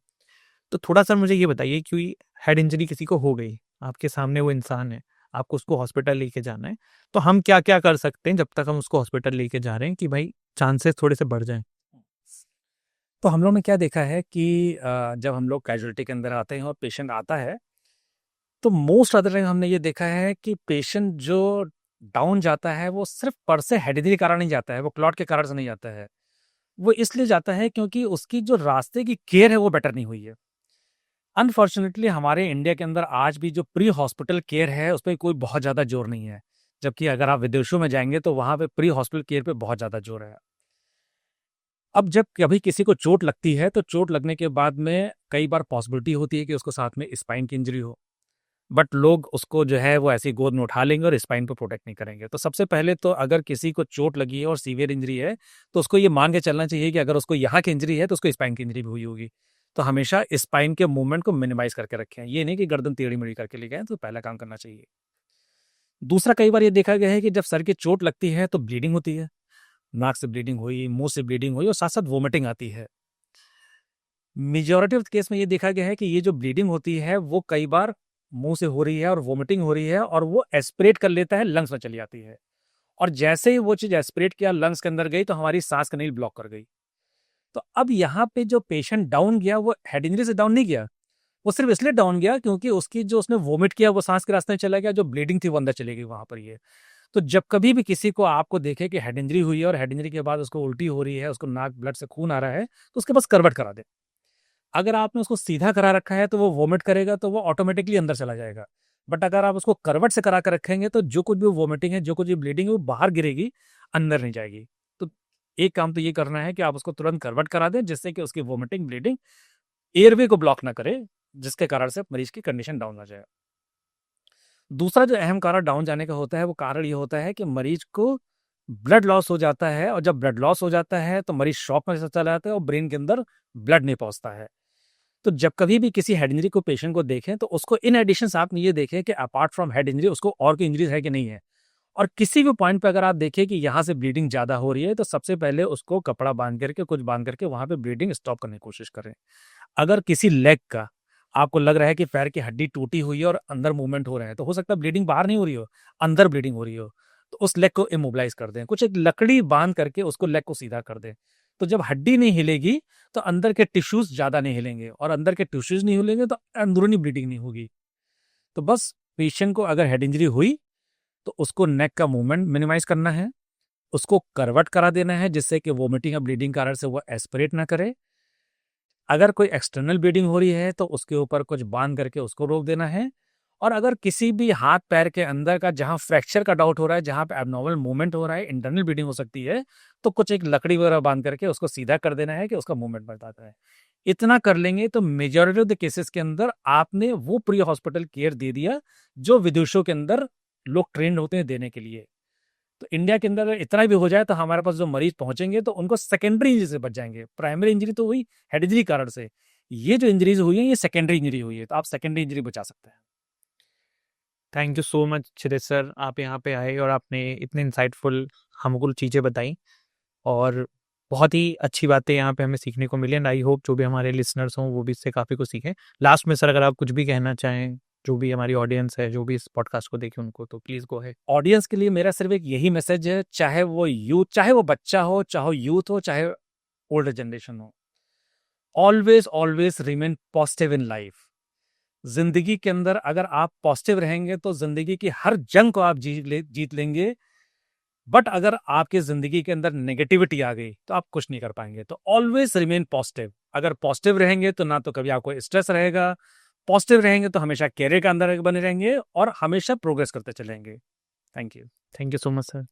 तो थोड़ा सर मुझे ये बताइए कि हेड इंजरी किसी को हो गई, आपके सामने वो इंसान है, आपको उसको हॉस्पिटल लेके जाना है, तो हम क्या क्या कर सकते हैं जब तक हम उसको हॉस्पिटल लेके जा रहे हैं कि भाई चांसेस थोड़े से बढ़ जाएं? तो हम लोग ने क्या देखा है कि जब हम लोग कैजुअलिटी के अंदर आते हैं और पेशेंट आता है, तो मोस्ट अदर टाइम हमने ये देखा है कि पेशेंट जो डाउन जाता है वो सिर्फ पर से हेड इंजरी के कारण नहीं जाता है, वो क्लॉट के कारण से नहीं जाता है। वो इसलिए जाता है क्योंकि उसकी जो रास्ते की केयर है वो बेटर नहीं हुई है। अनफॉर्चुनेटली हमारे इंडिया के अंदर आज भी जो प्री हॉस्पिटल केयर है उस पर कोई बहुत ज़्यादा जोर नहीं है, जबकि अगर आप विदेशों में जाएंगे तो वहाँ पे प्री हॉस्पिटल केयर पे बहुत ज़्यादा जोर है। अब जब कभी किसी को चोट लगती है तो चोट लगने के बाद में कई बार पॉसिबिलिटी होती है कि उसको साथ में स्पाइन की इंजरी हो, बट लोग उसको जो है वो ऐसी गोद में उठा लेंगे और स्पाइन को प्रोटेक्ट नहीं करेंगे। तो सबसे पहले तो अगर किसी को चोट लगी है और सीवियर इंजरी है तो उसको ये मान के चलना चाहिए कि अगर उसको यहाँ की इंजरी है तो उसको स्पाइन की इंजरी भी हुई होगी। तो हमेशा स्पाइन के मूवमेंट को मिनिमाइज करके रखें, ये नहीं कि गर्दन टेढ़ी मेढ़ी करके ले गए, तो पहला काम करना चाहिए। दूसरा, कई बार ये देखा गया है कि जब सर की चोट लगती है तो ब्लीडिंग होती है, नाक से ब्लीडिंग हुई, मुंह से ब्लीडिंग हुई और साथ साथ वोमिटिंग आती है। मेजॉरिटी ऑफ केस में ये देखा गया है कि ये जो ब्लीडिंग होती है वो कई बार मुंह से हो रही है और वोमिटिंग हो रही है और वो एस्पिरेट कर लेता है, लंग्स में चली जाती है, और जैसे ही वो चीज एस्पिरेट किया लंग्स के अंदर गई तो हमारी सांस का नली ब्लॉक कर गई। तो अब यहाँ पे जो पेशेंट डाउन गया वो हेड इंजरी से डाउन नहीं गया, वो सिर्फ इसलिए डाउन गया क्योंकि उसकी जो उसने वोमिट किया वो सांस के रास्ते में चला गया, जो ब्लीडिंग थी वो अंदर चली गई वहां पर। ये तो जब कभी भी किसी को आपको देखे कि हेड इंजरी हुई है और हेड इंजरी के बाद उसको उल्टी हो रही है, उसको नाक ब्लड से खून आ रहा है, तो उसके पास करवट करा दे। अगर आपने उसको सीधा करा रखा है तो वो वोमिट करेगा तो वो ऑटोमेटिकली अंदर चला जाएगा, बट अगर आप उसको करवट से करा कर रखेंगे तो जो कुछ भी वोमिटिंग है, जो कुछ भी ब्लीडिंग है वो बाहर गिरेगी, अंदर नहीं जाएगी। तो एक काम तो ये करना है कि आप उसको तुरंत करवट करा दें जिससे कि उसकी वोमिटिंग ब्लीडिंग एयरवे को ब्लॉक ना करे, जिसके कारण से मरीज की कंडीशन डाउन आ जाए। दूसरा जो अहम कारण डाउन जाने का होता है वो कारण ये होता है कि मरीज को ब्लड लॉस हो जाता है, और जब ब्लड लॉस हो जाता है तो मरीज शॉक में चला जाता है और ब्रेन के अंदर ब्लड नहीं पहुंचता है। तो जब कभी भी किसी हेड इंजरी को पेशेंट को देखें तो उसको इन एडिशन आप ये देखें कि अपार्ट फ्रॉम हेड इंजरी उसको और कोई इंजरीज है कि नहीं है। और किसी भी पॉइंट पे अगर आप देखें कि यहाँ से ब्लीडिंग ज्यादा हो रही है तो सबसे पहले उसको कपड़ा बांध करके, कुछ बांध करके वहां पे ब्लीडिंग स्टॉप करने की कोशिश करें। अगर किसी लेग का आपको लग रहा है कि पैर की हड्डी टूटी हुई है और अंदर मूवमेंट हो रहा है, तो हो सकता है ब्लीडिंग बाहर नहीं हो रही हो, अंदर ब्लीडिंग हो रही हो, तो उस लेग को इमोबिलाइज कर दें, कुछ एक लकड़ी बांध करके उसको लेग को सीधा कर दें। तो जब हड्डी नहीं हिलेगी तो अंदर के टिश्यूज ज्यादा नहीं हिलेंगे, और अंदर के टिश्यूज नहीं हिलेंगे तो अंदरूनी ब्लीडिंग नहीं होगी। तो बस पेशेंट को अगर हेड इंजरी हुई तो उसको नेक का मूवमेंट मिनिमाइज करना है, उसको करवट करा देना है जिससे कि वोमिटिंग या ब्लीडिंग कारण से वो एस्पिरेट ना करे। अगर कोई एक्सटर्नल ब्लीडिंग हो रही है तो उसके ऊपर कुछ बांध करके उसको रोक देना है। और अगर किसी भी हाथ पैर के अंदर का जहां फ्रैक्चर का डाउट हो रहा है, जहां पे एबनॉर्मल मूवमेंट हो रहा है, इंटरनल ब्लीडिंग हो सकती है, तो कुछ एक लकड़ी वगैरह बांध करके उसको सीधा कर देना है कि उसका मूवमेंट बताता है। इतना कर लेंगे तो मेजॉरिटी ऑफ द केसेस के अंदर आपने वो प्री हॉस्पिटल केयर दे दिया जो विदेशों के अंदर लोग ट्रेंड होते हैं देने के लिए। तो इंडिया के अंदर अगर इतना भी हो जाए तो हमारे पास जो मरीज पहुंचेंगे तो उनको सेकेंडरी इंजरी से बच जाएंगे। प्राइमरी इंजरी तो हुई हेड इंजरी कारण से, ये जो इंजरीज हुई है ये सेकेंडरी इंजरी हुई है, तो आप सेकेंडरी इंजरी बचा सकते हैं। Thank you so much Kshitij sir, आप यहाँ पे आए और आपने इतने इंसाइटफुल हमको चीज़ें बताई, और बहुत ही अच्छी बातें यहाँ पे हमें सीखने को मिली, एंड आई होप जो भी हमारे लिसनर्स हों वो भी इससे काफ़ी कुछ सीखें। लास्ट में सर अगर आप कुछ भी कहना चाहें, जो भी हमारी ऑडियंस है, जो भी इस पॉडकास्ट को देखे उनको, तो प्लीज़ गो है। ऑडियंस के लिए मेरा सिर्फ एक यही मैसेज है, चाहे वो यूथ, चाहे वो बच्चा हो, चाहे यूथ हो, चाहे ओल्डर जनरेशन हो, always always remain positive in life. जिंदगी के अंदर अगर आप पॉजिटिव रहेंगे तो जिंदगी की हर जंग को आप जीत लेंगे। बट अगर आपकी जिंदगी के अंदर नेगेटिविटी आ गई तो आप कुछ नहीं कर पाएंगे। तो ऑलवेज रिमेन पॉजिटिव। अगर पॉजिटिव रहेंगे तो ना तो कभी आपको स्ट्रेस रहेगा, पॉजिटिव रहेंगे तो हमेशा कैरियर के अंदर बने रहेंगे और हमेशा प्रोग्रेस करते चलेंगे। Thank you. Thank you so much sir.